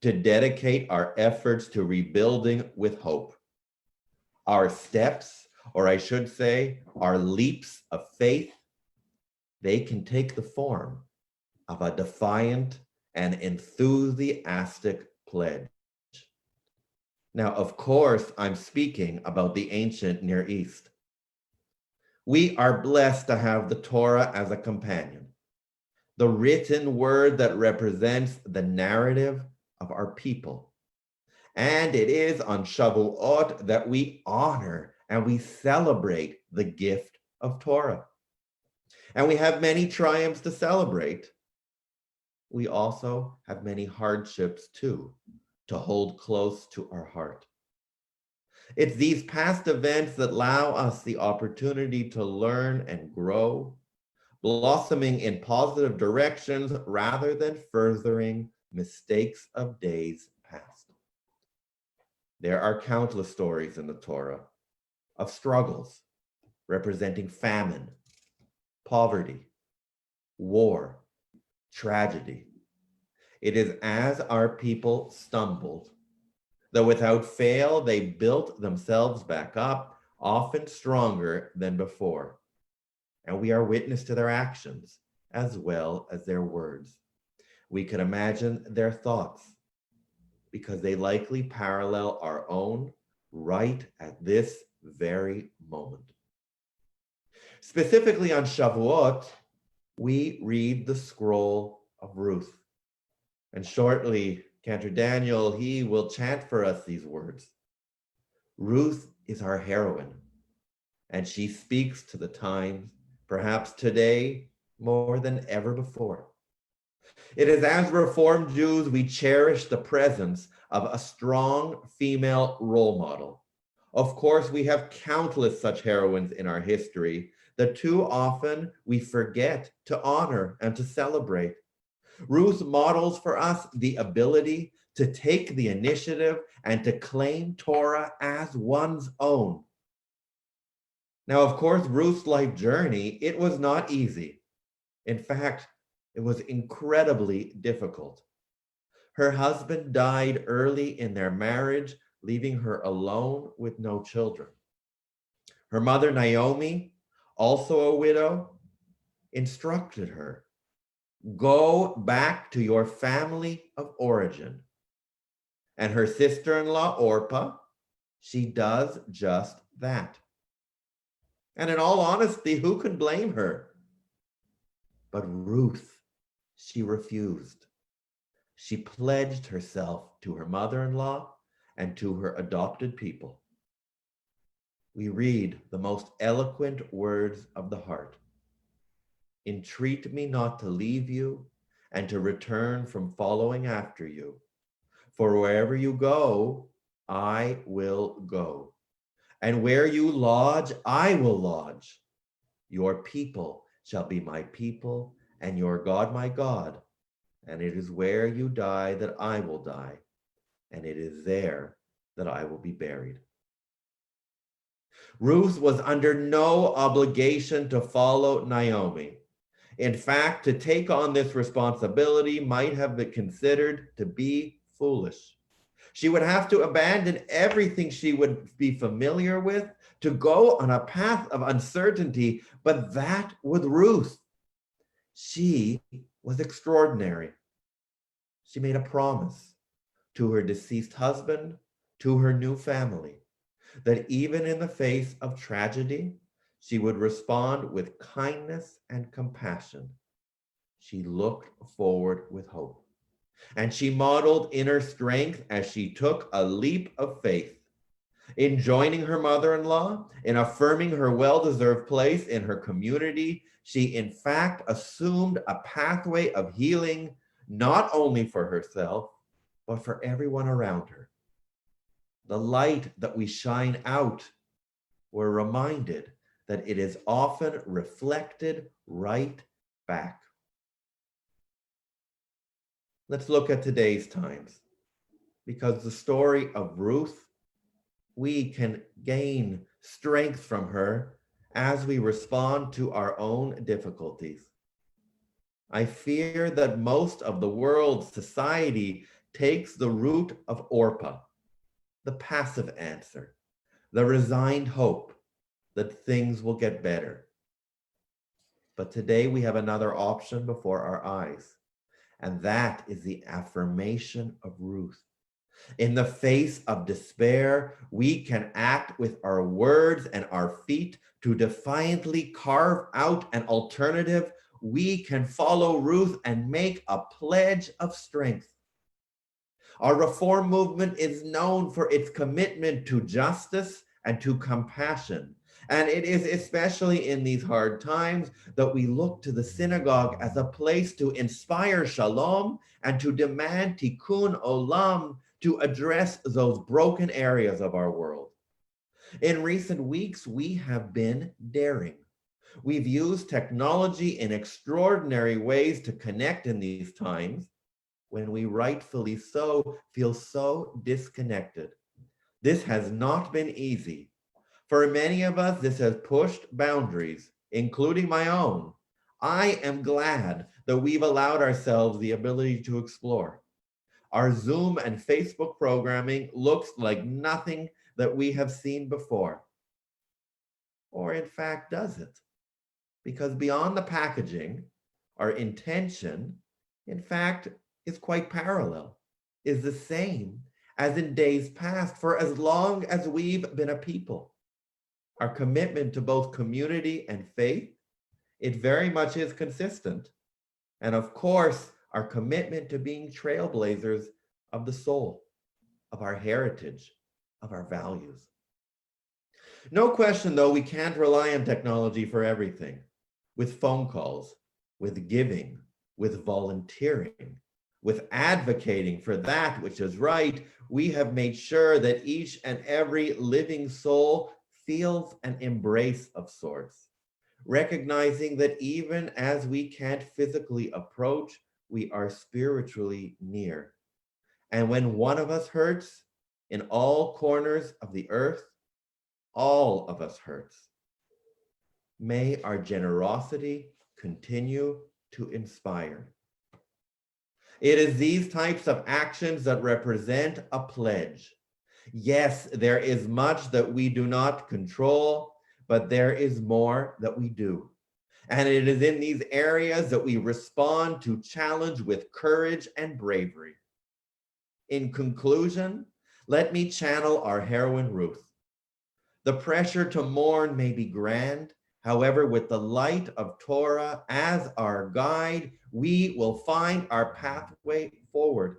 to dedicate our efforts to rebuilding with hope. Our steps, or I should say, our leaps of faith, they can take the form of a defiant and enthusiastic pledge. Now, of course, I'm speaking about the ancient Near East. We are blessed to have the Torah as a companion, the written word that represents the narrative of our people. And it is on Shavuot that we honor and we celebrate the gift of Torah. And we have many triumphs to celebrate. We also have many hardships too, to hold close to our heart. It's these past events that allow us the opportunity to learn and grow, blossoming in positive directions rather than furthering mistakes of days past. There are countless stories in the Torah of struggles representing famine, poverty, war, tragedy. It is as our people stumbled, that without fail they built themselves back up, often stronger than before. And we are witness to their actions as well as their words. We can imagine their thoughts because they likely parallel our own right at this very moment. Specifically on Shavuot, we read the scroll of Ruth. And shortly, Cantor Daniel, he will chant for us these words. Ruth is our heroine, and she speaks to the times, perhaps today more than ever before. It is as Reformed Jews we cherish the presence of a strong female role model. Of course, we have countless such heroines in our history that too often we forget to honor and to celebrate. Ruth models for us the ability to take the initiative and to claim Torah as one's own. Now, of course, Ruth's life journey, it was not easy. In fact, it was incredibly difficult. Her husband died early in their marriage, leaving her alone with no children. Her mother, Naomi, also a widow, instructed her, go back to your family of origin. And her sister-in-law, Orpah, she does just that. And in all honesty, who could blame her? But Ruth, she refused. She pledged herself to her mother-in-law and to her adopted people. We read the most eloquent words of the heart. Entreat me not to leave you and to return from following after you. For wherever you go, I will go. And where you lodge, I will lodge. Your people shall be my people, and your God my God. And it is where you die that I will die, and it is there that I will be buried. Ruth was under no obligation to follow Naomi. In fact, to take on this responsibility might have been considered to be foolish. She would have to abandon everything she would be familiar with to go on a path of uncertainty, but that with Ruth, she was extraordinary. She made a promise to her deceased husband, to her new family, that even in the face of tragedy, she would respond with kindness and compassion. She looked forward with hope. And she modeled inner strength as she took a leap of faith in joining her mother-in-law, in affirming her well-deserved place in her community. She, in fact, assumed a pathway of healing, not only for herself, but for everyone around her. The light that we shine out, we're reminded that it is often reflected right back. Let's look at today's times, because the story of Ruth, we can gain strength from her as we respond to our own difficulties. I fear that most of the world's society takes the route of Orpah, the passive answer, the resigned hope that things will get better. But today we have another option before our eyes, and that is the affirmation of Ruth. In the face of despair, we can act with our words and our feet to defiantly carve out an alternative. We can follow Ruth and make a pledge of strength. Our reform movement is known for its commitment to justice and to compassion. And it is especially in these hard times that we look to the synagogue as a place to inspire shalom and to demand tikkun olam, to address those broken areas of our world. In recent weeks, we have been daring. We've used technology in extraordinary ways to connect in these times when we rightfully so feel so disconnected. This has not been easy. For many of us, this has pushed boundaries, including my own. I am glad that we've allowed ourselves the ability to explore. Our Zoom and Facebook programming looks like nothing that we have seen before. Or in fact, does it? Because beyond the packaging, our intention, in fact, is quite parallel, is the same as in days past for as long as we've been a people. Our commitment to both community and faith, it very much is consistent. And of course, our commitment to being trailblazers of the soul, of our heritage, of our values. No question, though, we can't rely on technology for everything. With phone calls, with giving, with volunteering, with advocating for that which is right, we have made sure that each and every living soul feels an embrace of sorts, recognizing that even as we can't physically approach, we are spiritually near. And when one of us hurts, in all corners of the earth, all of us hurts. May our generosity continue to inspire. It is these types of actions that represent a pledge. Yes, there is much that we do not control, but there is more that we do. And it is in these areas that we respond to challenge with courage and bravery. In conclusion, let me channel our heroine Ruth. The pressure to mourn may be grand. However, with the light of Torah as our guide, we will find our pathway forward.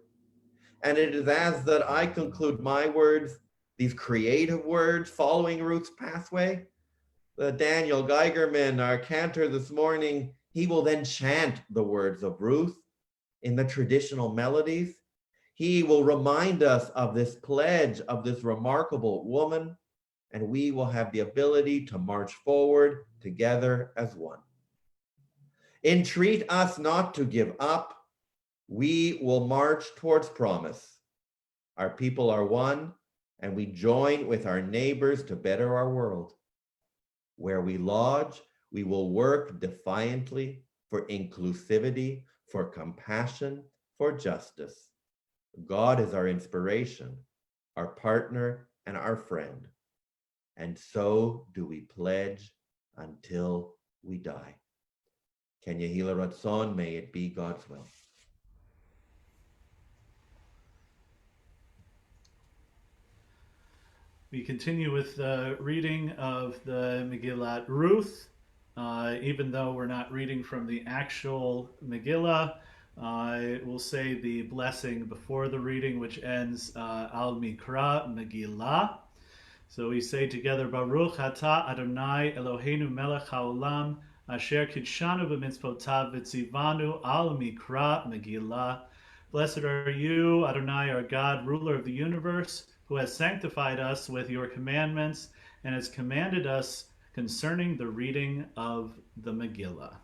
And it is as that I conclude my words, these creative words following Ruth's pathway. Daniel Geigerman, our cantor this morning, he will then chant the words of Ruth in the traditional melodies. He will remind us of this pledge of this remarkable woman, and we will have the ability to march forward together as one. Entreat us not to give up. We will march towards promise. Our people are one, and we join with our neighbors to better our world. Where we lodge, we will work defiantly for inclusivity, for compassion, for justice. God is our inspiration. our partner, and our friend. And so do we pledge until we die. Ken Yehila Ratzon, may it be God's will. We continue with the reading of the Megillat Ruth. Even though we're not reading from the actual Megillah, we'll say the blessing before the reading, which ends Al Mikra Megillah. So we say together, Baruch Atah Adonai Eloheinu Melech HaOlam Asher Kidshanu B'mitzvotav V'tzivanu Al Mikra Megillah. Blessed are you, Adonai, our God, ruler of the universe, who has sanctified us with your commandments and has commanded us concerning the reading of the Megillah.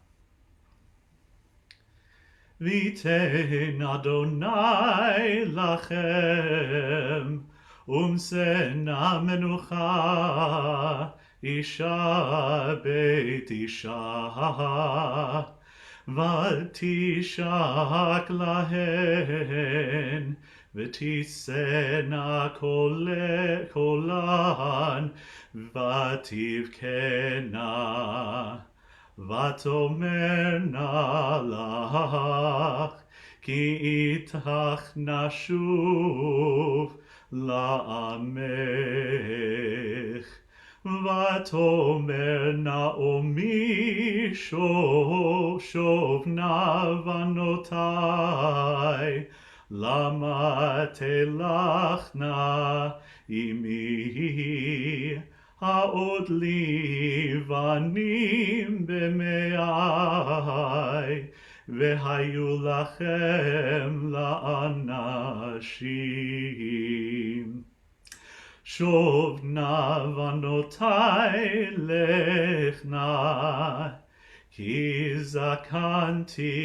V'itein Adonai lachem umsena menucha isha beit isha v'tishak lahen v'tisena kolan v'tivkena v'tomerna lach ki itach nashuv la'amech v'tomer Naomi shov navanotai lama telachna imi ha'od livanim b'me'ai v'hayu lachem la'anashim shov navanotai lechna ki zakanti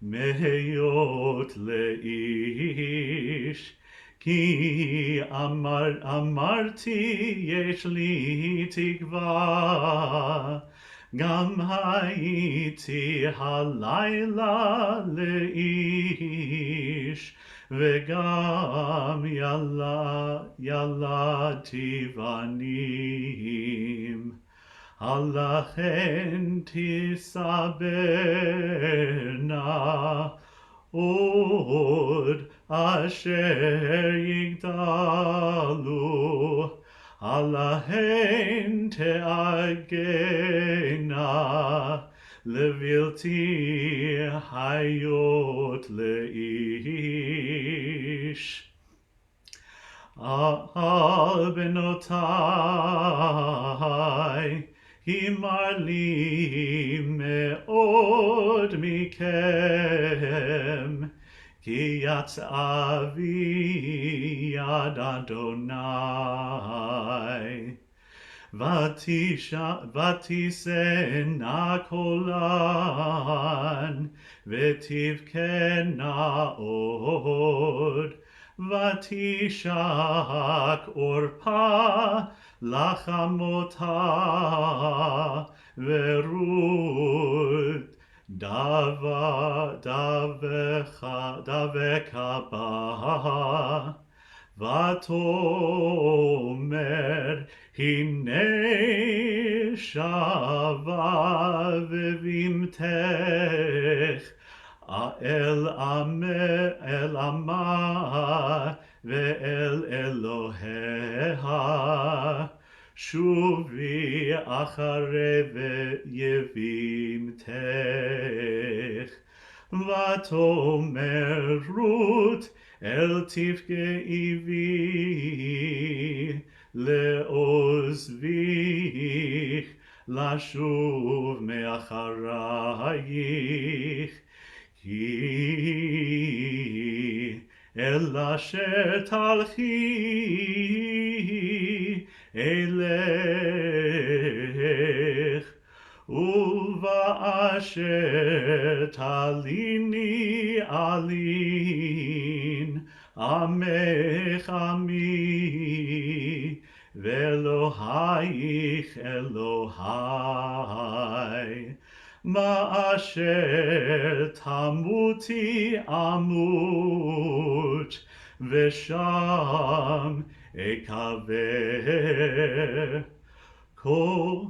meheyot leish ki amarti yesh li tikva gam hayiti halayla leish v'gam yalati vanim halachen tisaberna od asher yigdalu halachen te'agena levilti hayot leish al benotai himar li me'od mikem ki yatsa vi yad Adonai vatisena kolan v'tivkena od vatishak orpa lachamota verut daveka ba vatomer hine shava vevimtech el ama ve'el Eloheha shuvi achare ve'yevimtech vatomer Rut el tivkei vi le'ozvich lashuv me'acharayich ki el asher talchi elech uva asher talini alin amech ami ve'elohayich Elohai Ma'asher tamuti amut ושם אקווה. כל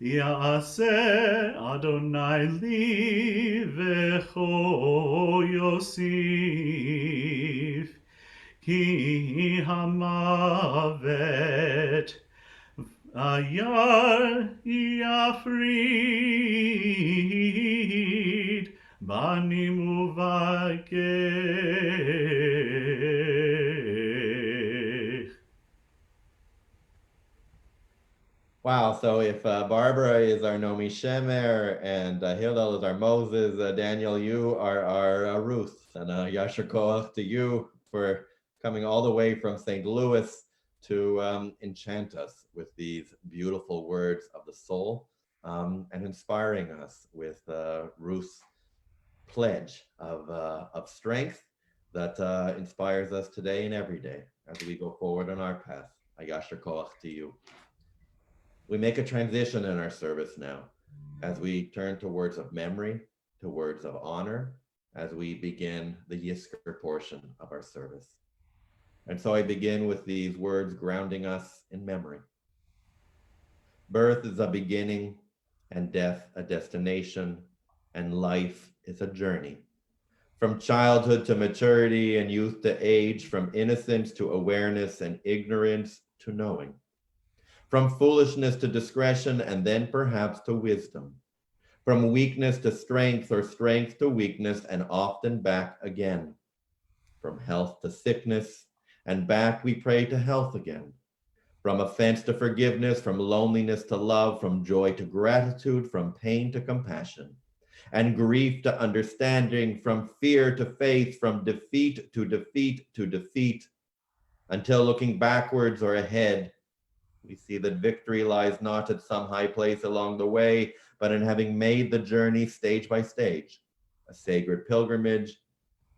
יעשה אדוני לי וכה יוסיף, כי המוות הירא יפריד בנים ובגך. Wow. So if Barbara is our Nomi Shemer and Hillel is our Moses, Daniel, you are our Ruth. And Yasher Koach to you for coming all the way from St. Louis to enchant us with these beautiful words of the soul and inspiring us with Ruth's pledge of strength that inspires us today and every day as we go forward on our path. Yasher Koach to you. We make a transition in our service now as we turn to words of memory, to words of honor, as we begin the Yizkor portion of our service. And so I begin with these words grounding us in memory. Birth is a beginning, and death a destination, and life is a journey. From childhood to maturity and youth to age, from innocence to awareness and ignorance to knowing. From foolishness to discretion, and then perhaps to wisdom. From weakness to strength, or strength to weakness, and often back again. From health to sickness, and back we pray to health again. From offense to forgiveness, from loneliness to love, from joy to gratitude, from pain to compassion, and grief to understanding, from fear to faith, from defeat to defeat to defeat, until looking backwards or ahead, we see that victory lies not at some high place along the way, but in having made the journey stage by stage, a sacred pilgrimage.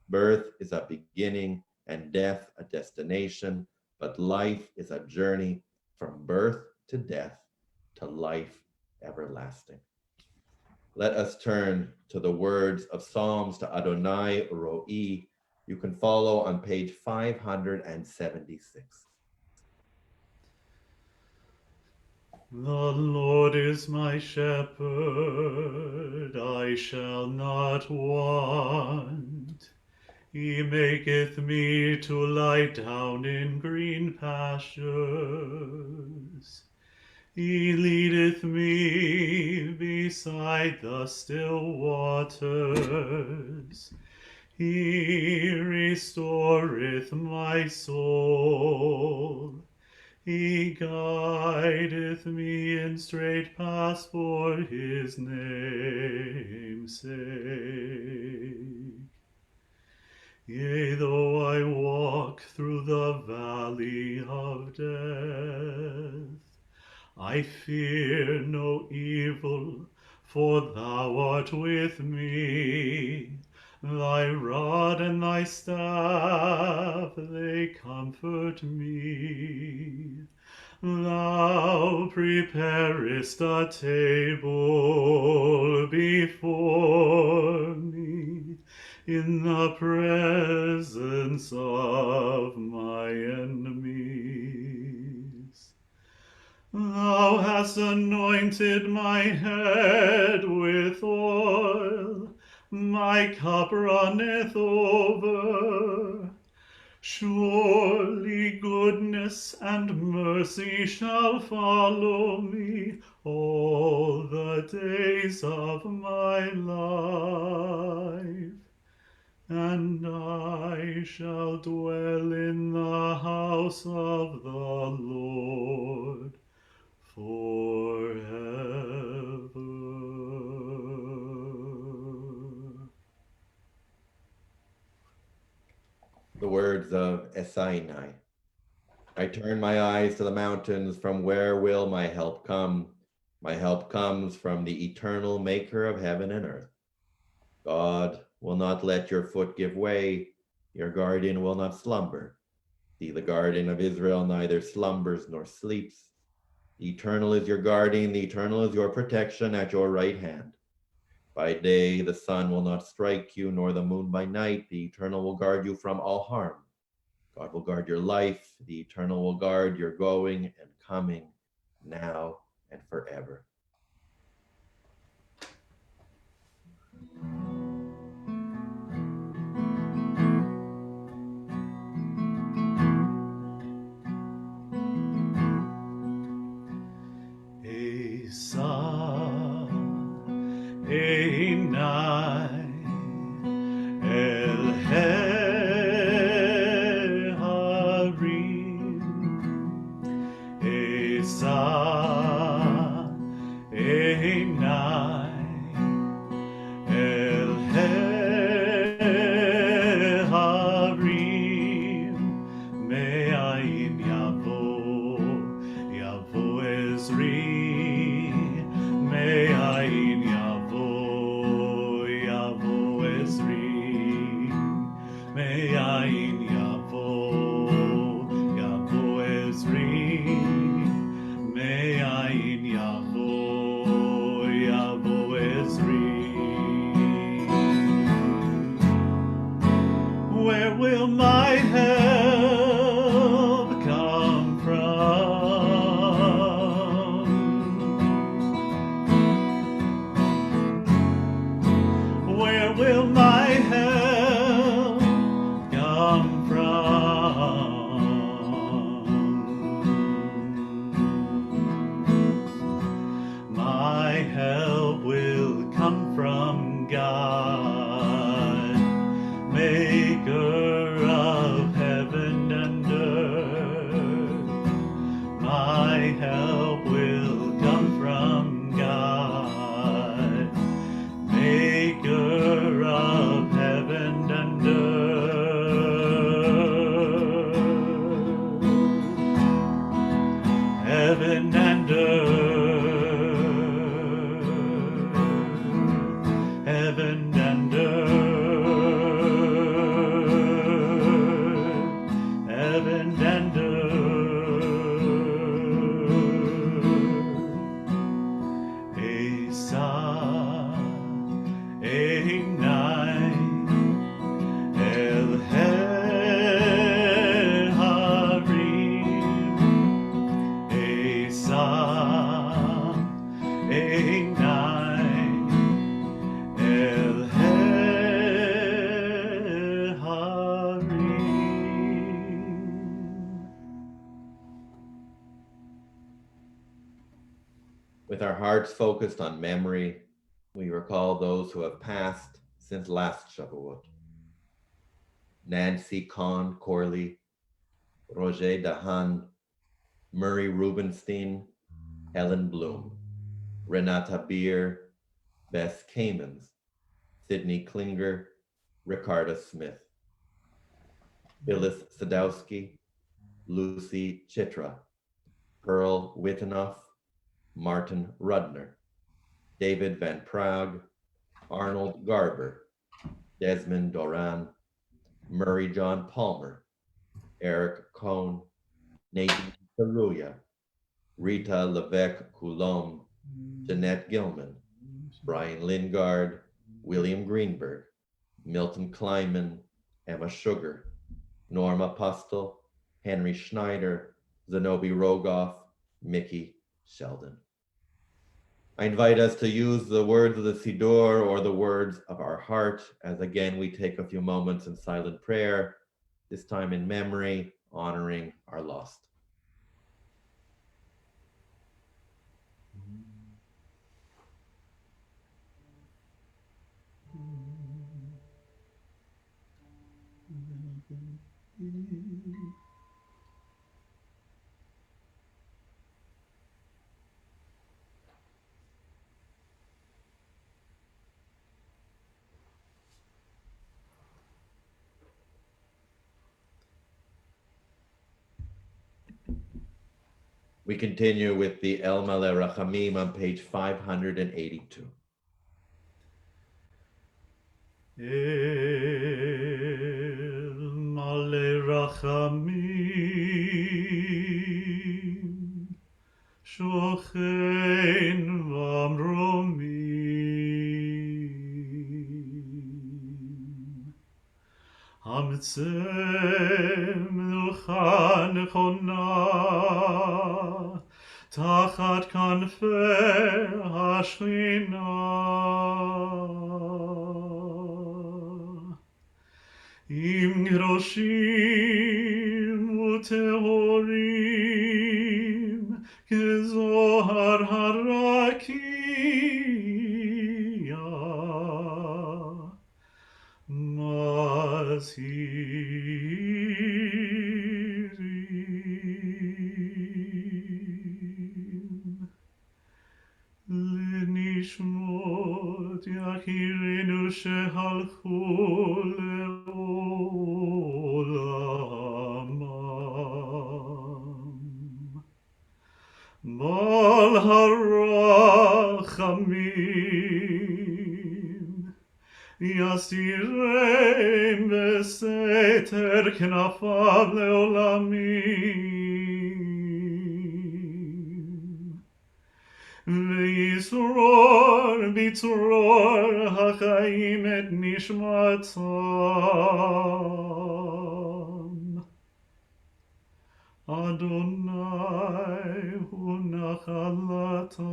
Birth is a beginning and death a destination, but life is a journey from birth to death to life everlasting. Let us turn to the words of Psalms to Adonai Ro'i. You can follow on page 576. The Lord is my shepherd, I shall not want. He maketh me to lie down in green pastures. He leadeth me beside the still waters. He restoreth my soul. He guideth me in straight paths for his name's sake. Yea, though I walk through the valley of death, I fear no evil, for thou art with me. Thy rod and thy staff, they comfort me. Thou preparest a table before me in the presence of my enemies. Thou hast anointed my head with oil, my cup runneth over. Surely goodness and mercy shall follow me all the days of my life, and I shall dwell in the house of the Lord forever. The words of Esainai. I turn my eyes to the mountains, from where will my help come? My help comes from the eternal maker of heaven and earth. God will not let your foot give way, your guardian will not slumber. See, the guardian of Israel neither slumbers nor sleeps. The eternal is your guardian, the eternal is your protection at your right hand. By day the sun will not strike you, nor the moon by night. The Eternal will guard you from all harm. God will guard your life. The Eternal will guard your going and coming, now and forever. Esa einai el harim. Esa einai el harim. Me'ayin yavo Ezri. Me'ayin yavo Ezri. Me'ayin yavo Ezri. Me'ayin yavo Ezri. Where will my help come from? Where will my help come from? My help will come from God, maker of heaven and earth. My help will come from God, maker of heaven and earth. Heaven and earth. Heaven and earth. Heaven and earth. Esa einai el harim. Esa einai el harim. With our hearts focused on memory, we recall those who have passed since last Shavuot. Nancy Kahn Corley, Roger Dahan, Murray Rubenstein, Helen Bloom, Renata Beer, Bess Kamens, Sydney Klinger, Ricarda Smith, Phyllis Sadowski, Lucy Chitra, Pearl Wittenoff, Martin Rudner, David Van Praag, Arnold Garber, Desmond Doran, Murray John Palmer, Eric Cohn, Nathan Saruya, Rita Levesque Coulombe, Jeanette Gilman, Brian Lingard, William Greenberg, Milton Kleinman, Emma Sugar, Norma Postel, Henry Schneider, Zenobi Rogoff, Mickey Sheldon. I invite us to use the words of the Siddur or the words of our heart as again we take a few moments in silent prayer, this time in memory, honoring our lost. We continue with the El Maleh Rachamim on page 582. El Maleh Rachamim Shochen Vamromim מנוחה נכונה תחת כנפי השכינה. עם גרושים וטהורים כזוהר הרקיע מזהירים לנשמות יקירינו שהלכו לעולמם. מול הרחמים יסירם בסתר כנפיו לעולמים. וישרור בצרור החיים את נשמתם. אדוני הוא נחלתם.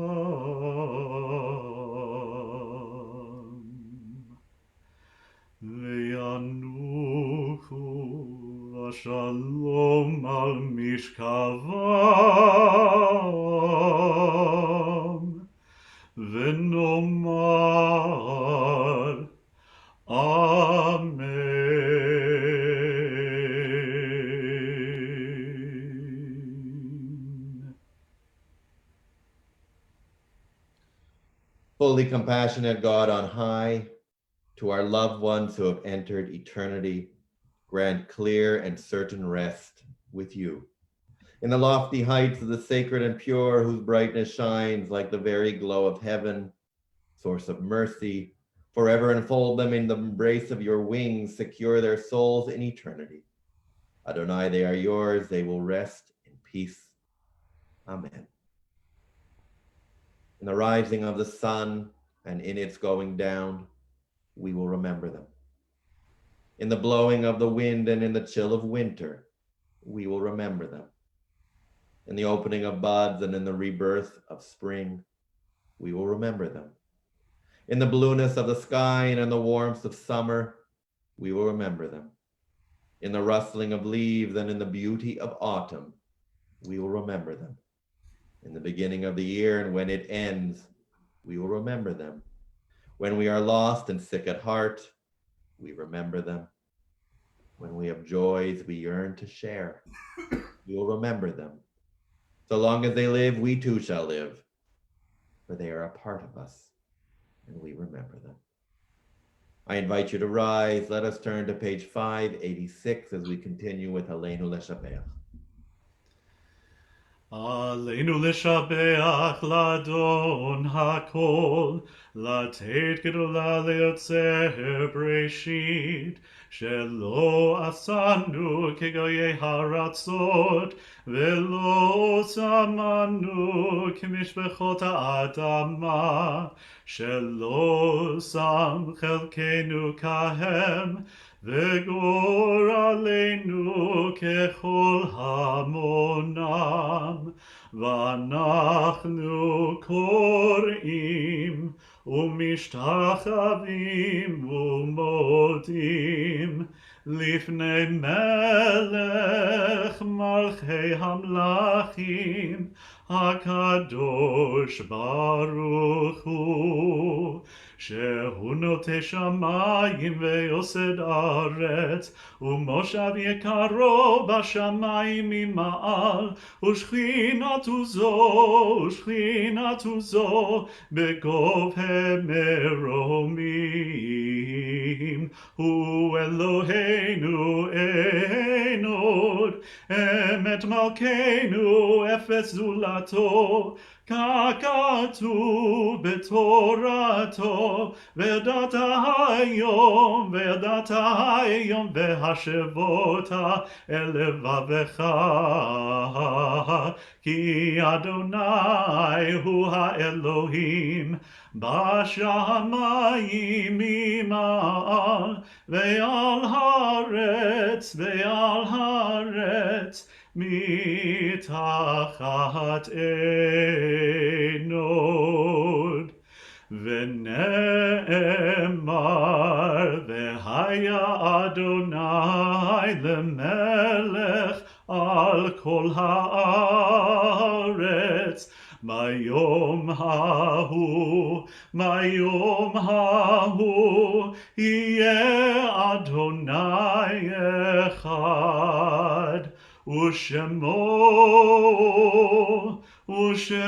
וינוחו השלום על משכבם, ונאמר Amen. Holy, compassionate God on high, to our loved ones who have entered eternity, grant clear and certain rest with you. In the lofty heights of the sacred and pure, whose brightness shines like the very glow of heaven, source of mercy, forever enfold them in the embrace of your wings, secure their souls in eternity. Adonai, they are yours, they will rest in peace. Amen. In the rising of the sun and in its going down, we will remember them. In the blowing of the wind and in the chill of winter, we will remember them. In the opening of buds and in the rebirth of spring, we will remember them. In the blueness of the sky and in the warmth of summer, we will remember them. In the rustling of leaves and in the beauty of autumn, we will remember them. In the beginning of the year and when it ends, we will remember them. When we are lost and sick at heart, we remember them. When we have joys we yearn to share, we will remember them. So long as they live, we too shall live, for they are a part of us, and we remember them. I invite you to rise. Let us turn to page 586 as we continue with Aleinu Leshabeach. עלינו לשבח לאדון הכל, לתת גדולה ליוצר בראשית, שלא עשנו כגויי הארצות, ולא שמנו כמשפחות האדמה, שלא שם חלקנו כהם, וגורלנו ככל המונם, ואנחנו קוראים ומשתחווים ומודים לפני מלך מלכי המלכים, הקדוש ברוך הוא, שהוא נוטה שמיים ויוסד ארץ, ומושב יקרו בשמיים ממעל, ושכינתו זו בגוב מרומים. הוא אלוהינו אין עוד, אמת מלכנו אפס זולתו, כך כתוב בתורתו, וידעת היום והשבותה אל לבבך, כי אדוני הוא האלוהים בשמיים ממעל, ועל הארץ מתחת עינות. ונאמר, והיה אדוני למלך על כל הארץ, ביום ההוא יהיה אדוני אחד, ושמו אחד.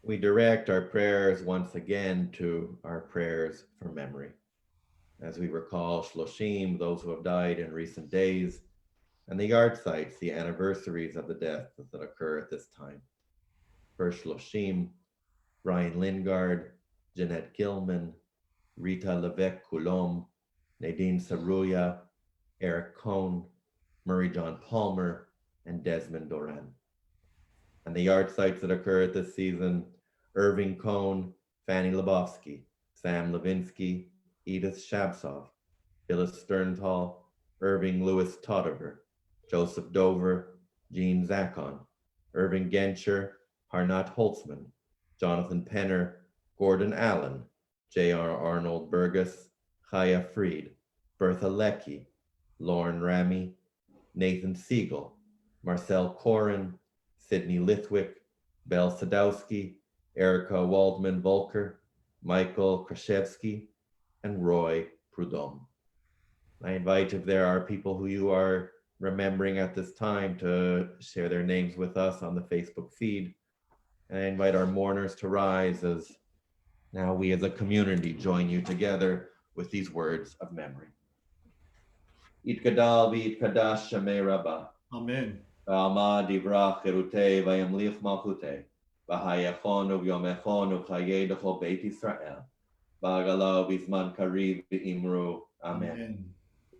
We direct our prayers once again to our prayers for memory, as we recall Shloshim, those who have died in recent days, and the yard sites, the anniversaries of the deaths that occur at this time. For Shloshim, Brian Lingard, Jeanette Gilman, Rita Levesque Coulombe, Nadine Saruya, Eric Cohn, Murray John Palmer, and Desmond Doran. And the yard sites that occur at this season: Irving Cohn, Fanny Lebowski, Sam Levinsky, Edith Shabsov, Phyllis Sternthal, Irving Lewis Toddiver, Joseph Dover, Jean Zakon, Irving Genscher, Harnat Holtzman, Jonathan Penner, Gordon Allen, J.R. Arnold Burgess, Chaya Fried, Bertha Leckie, Lauren Ramy, Nathan Siegel, Marcel Koren, Sidney Lithwick, Belle Sadowski, Erica Waldman Volker, Michael Kraszewski, and Roy Prudhomme. I invite, if there are people who you are remembering at this time, to share their names with us on the Facebook feed. And I invite our mourners to rise as now we as a community join you together with these words of memory. Yitkadal v'yitkadash Shemei Rabbah. Amen. V'alma divrach cherutei v'yamlich malchutei. V'hayachon u'vyomechon u'chayei d'chol Beit Yisrael. V'agala v'zman kariv v'imru. Amen.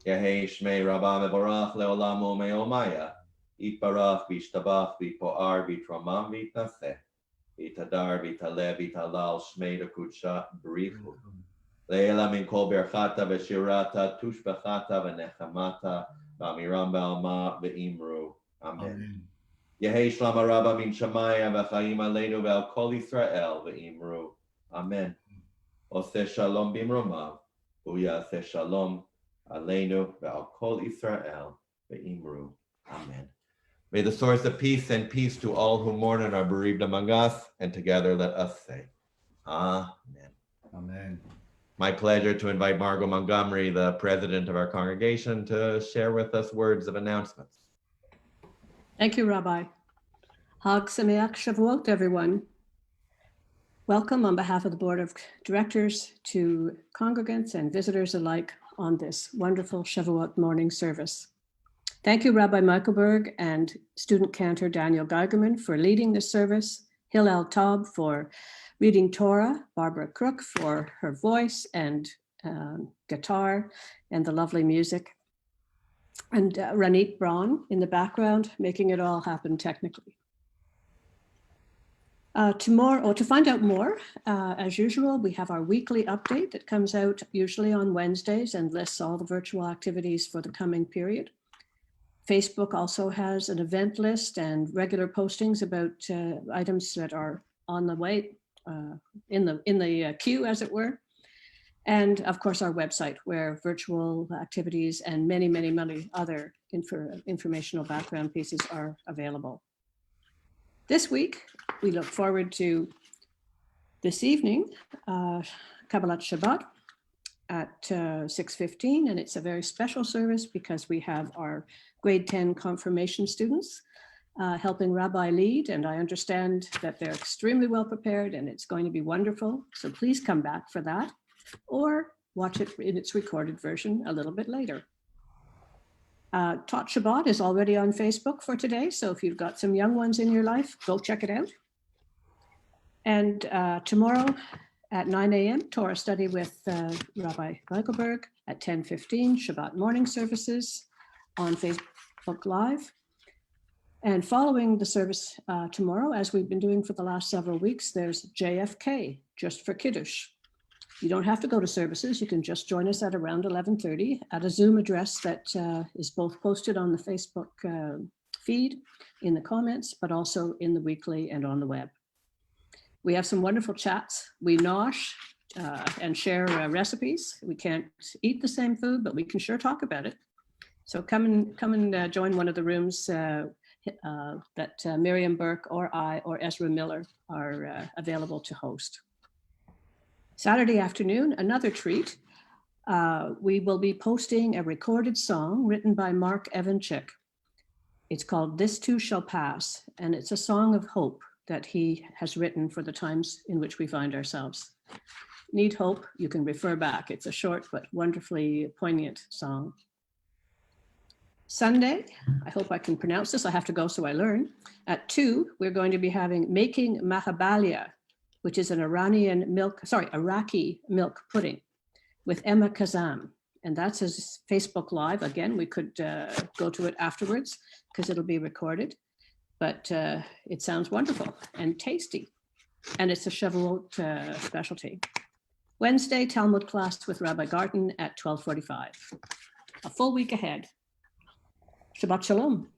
Yehei Shmei Rabbah mevorach leolam u'me'omaya. Yitbarach v'yishtabach v'yitpo'ar v'yitramam v'yitnaseh. V'yitadar v'yitaleh v'yitalal Shmei d'kudsha b'richu. Leila min kol berchata v'shirata tushbachata v'nechamata v'amiram ba'alma v'imru. Amen. Yehei Shlama Rabba min Shamaya v'chaim aleinu ve'al kol Yisrael v'imru. Amen. Oseh shalom bimromav u'yaseh shalom aleinu ve'al kol Yisrael v'imru. Amen. May the source of peace send peace to all who mourn and are bereaved among us, and together let us say, Amen. Amen. My pleasure to invite Margot Montgomery, the president of our congregation, to share with us words of announcements. Thank you, Rabbi. Hag Sameach Shavuot, everyone. Welcome on behalf of the Board of Directors to congregants and visitors alike on this wonderful Shavuot morning service. Thank you, Rabbi Michaelberg and student cantor Daniel Geigerman for leading this service, Hillel Taub for reading Torah, Barbara Crook for her voice and guitar and the lovely music, and Ranit Braun in the background, making it all happen technically. To find out more, as usual, we have our weekly update that comes out usually on Wednesdays and lists all the virtual activities for the coming period. Facebook also has an event list and regular postings about items that are on the way, in the queue, as it were. And of course, our website, where virtual activities and many, many, many other informational background pieces are available. This week, we look forward to this evening, Kabbalat Shabbat at 6:15, and it's a very special service because we have our grade 10 confirmation students helping Rabbi lead, and I understand that they're extremely well prepared and it's going to be wonderful. So please come back for that. or watch it in its recorded version a little bit later. Tot Shabbat is already on Facebook for today, so if you've got some young ones in your life, go check it out. And tomorrow at 9 a.m., Torah study with Rabbi Michaelberg. At 10:15, Shabbat morning services on Facebook Live. And following the service tomorrow, as we've been doing for the last several weeks, there's JFK, just for Kiddush. You don't have to go to services. You can just join us at around 11:30 at a Zoom address that is both posted on the Facebook feed in the comments, but also in the weekly and on the web. We have some wonderful chats. We nosh and share recipes. We can't eat the same food, but we can sure talk about it. So come and join one of the rooms that Miriam Burke or I or Ezra Miller are available to host. Saturday afternoon, another treat. We will be posting a recorded song written by Mark Evanchik. It's called This Too Shall Pass, and it's a song of hope that he has written for the times in which we find ourselves. Need hope, you can refer back. It's a short but wonderfully poignant song. Sunday, I hope I can pronounce this, I have to go so I learn. At 2, we're going to be having Making Mahabalia, which is an Iraqi milk pudding with Emma Kazam. And that's his Facebook Live. Again, we could go to it afterwards because it'll be recorded. But it sounds wonderful and tasty. And it's a Shavout specialty. Wednesday, Talmud class with Rabbi Garten at 12:45. A full week ahead. Shabbat Shalom.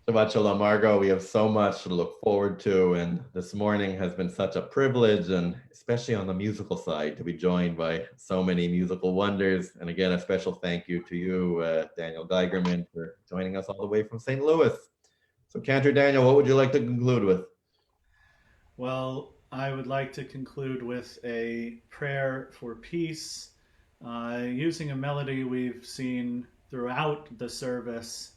Shabbat Shalom, Margot. We have so much to look forward to, and this morning has been such a privilege, and especially on the musical side, to be joined by so many musical wonders. And again, a special thank you to you, Daniel Geigerman, for joining us all the way from St. Louis. So, Cantor Daniel, what would you like to conclude with? Well, I would like to conclude with a prayer for peace, using a melody we've seen throughout the service.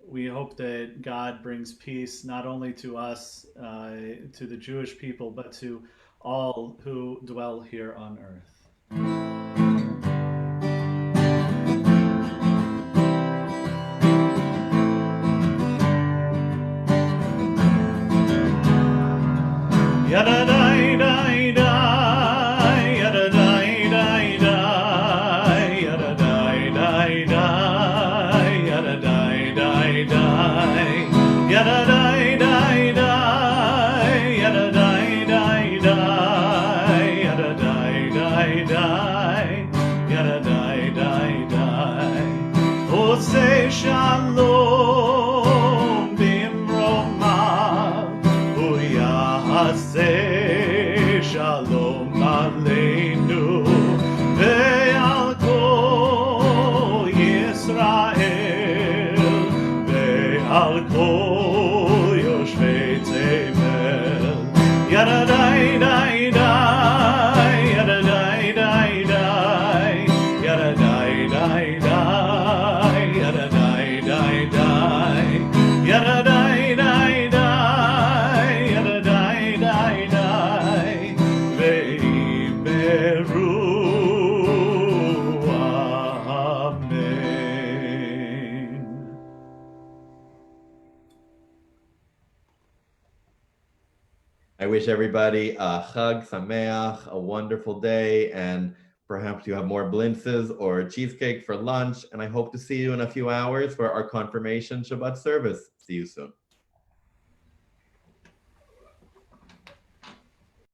We hope that God brings peace not only to us, to the Jewish people, but to all who dwell here on earth. Shalom bimromav, uyaseh shalom aleinu, ve'al kol Yisrael, ve'al kol yoshvei tevel. Yadadai dai dai, yadadai dai dai, yadadai dai dai. I wish everybody a Chag Sameach, a wonderful day, and perhaps you have more blintzes or cheesecake for lunch. And I hope to see you in a few hours for our confirmation Shabbat service. See you soon.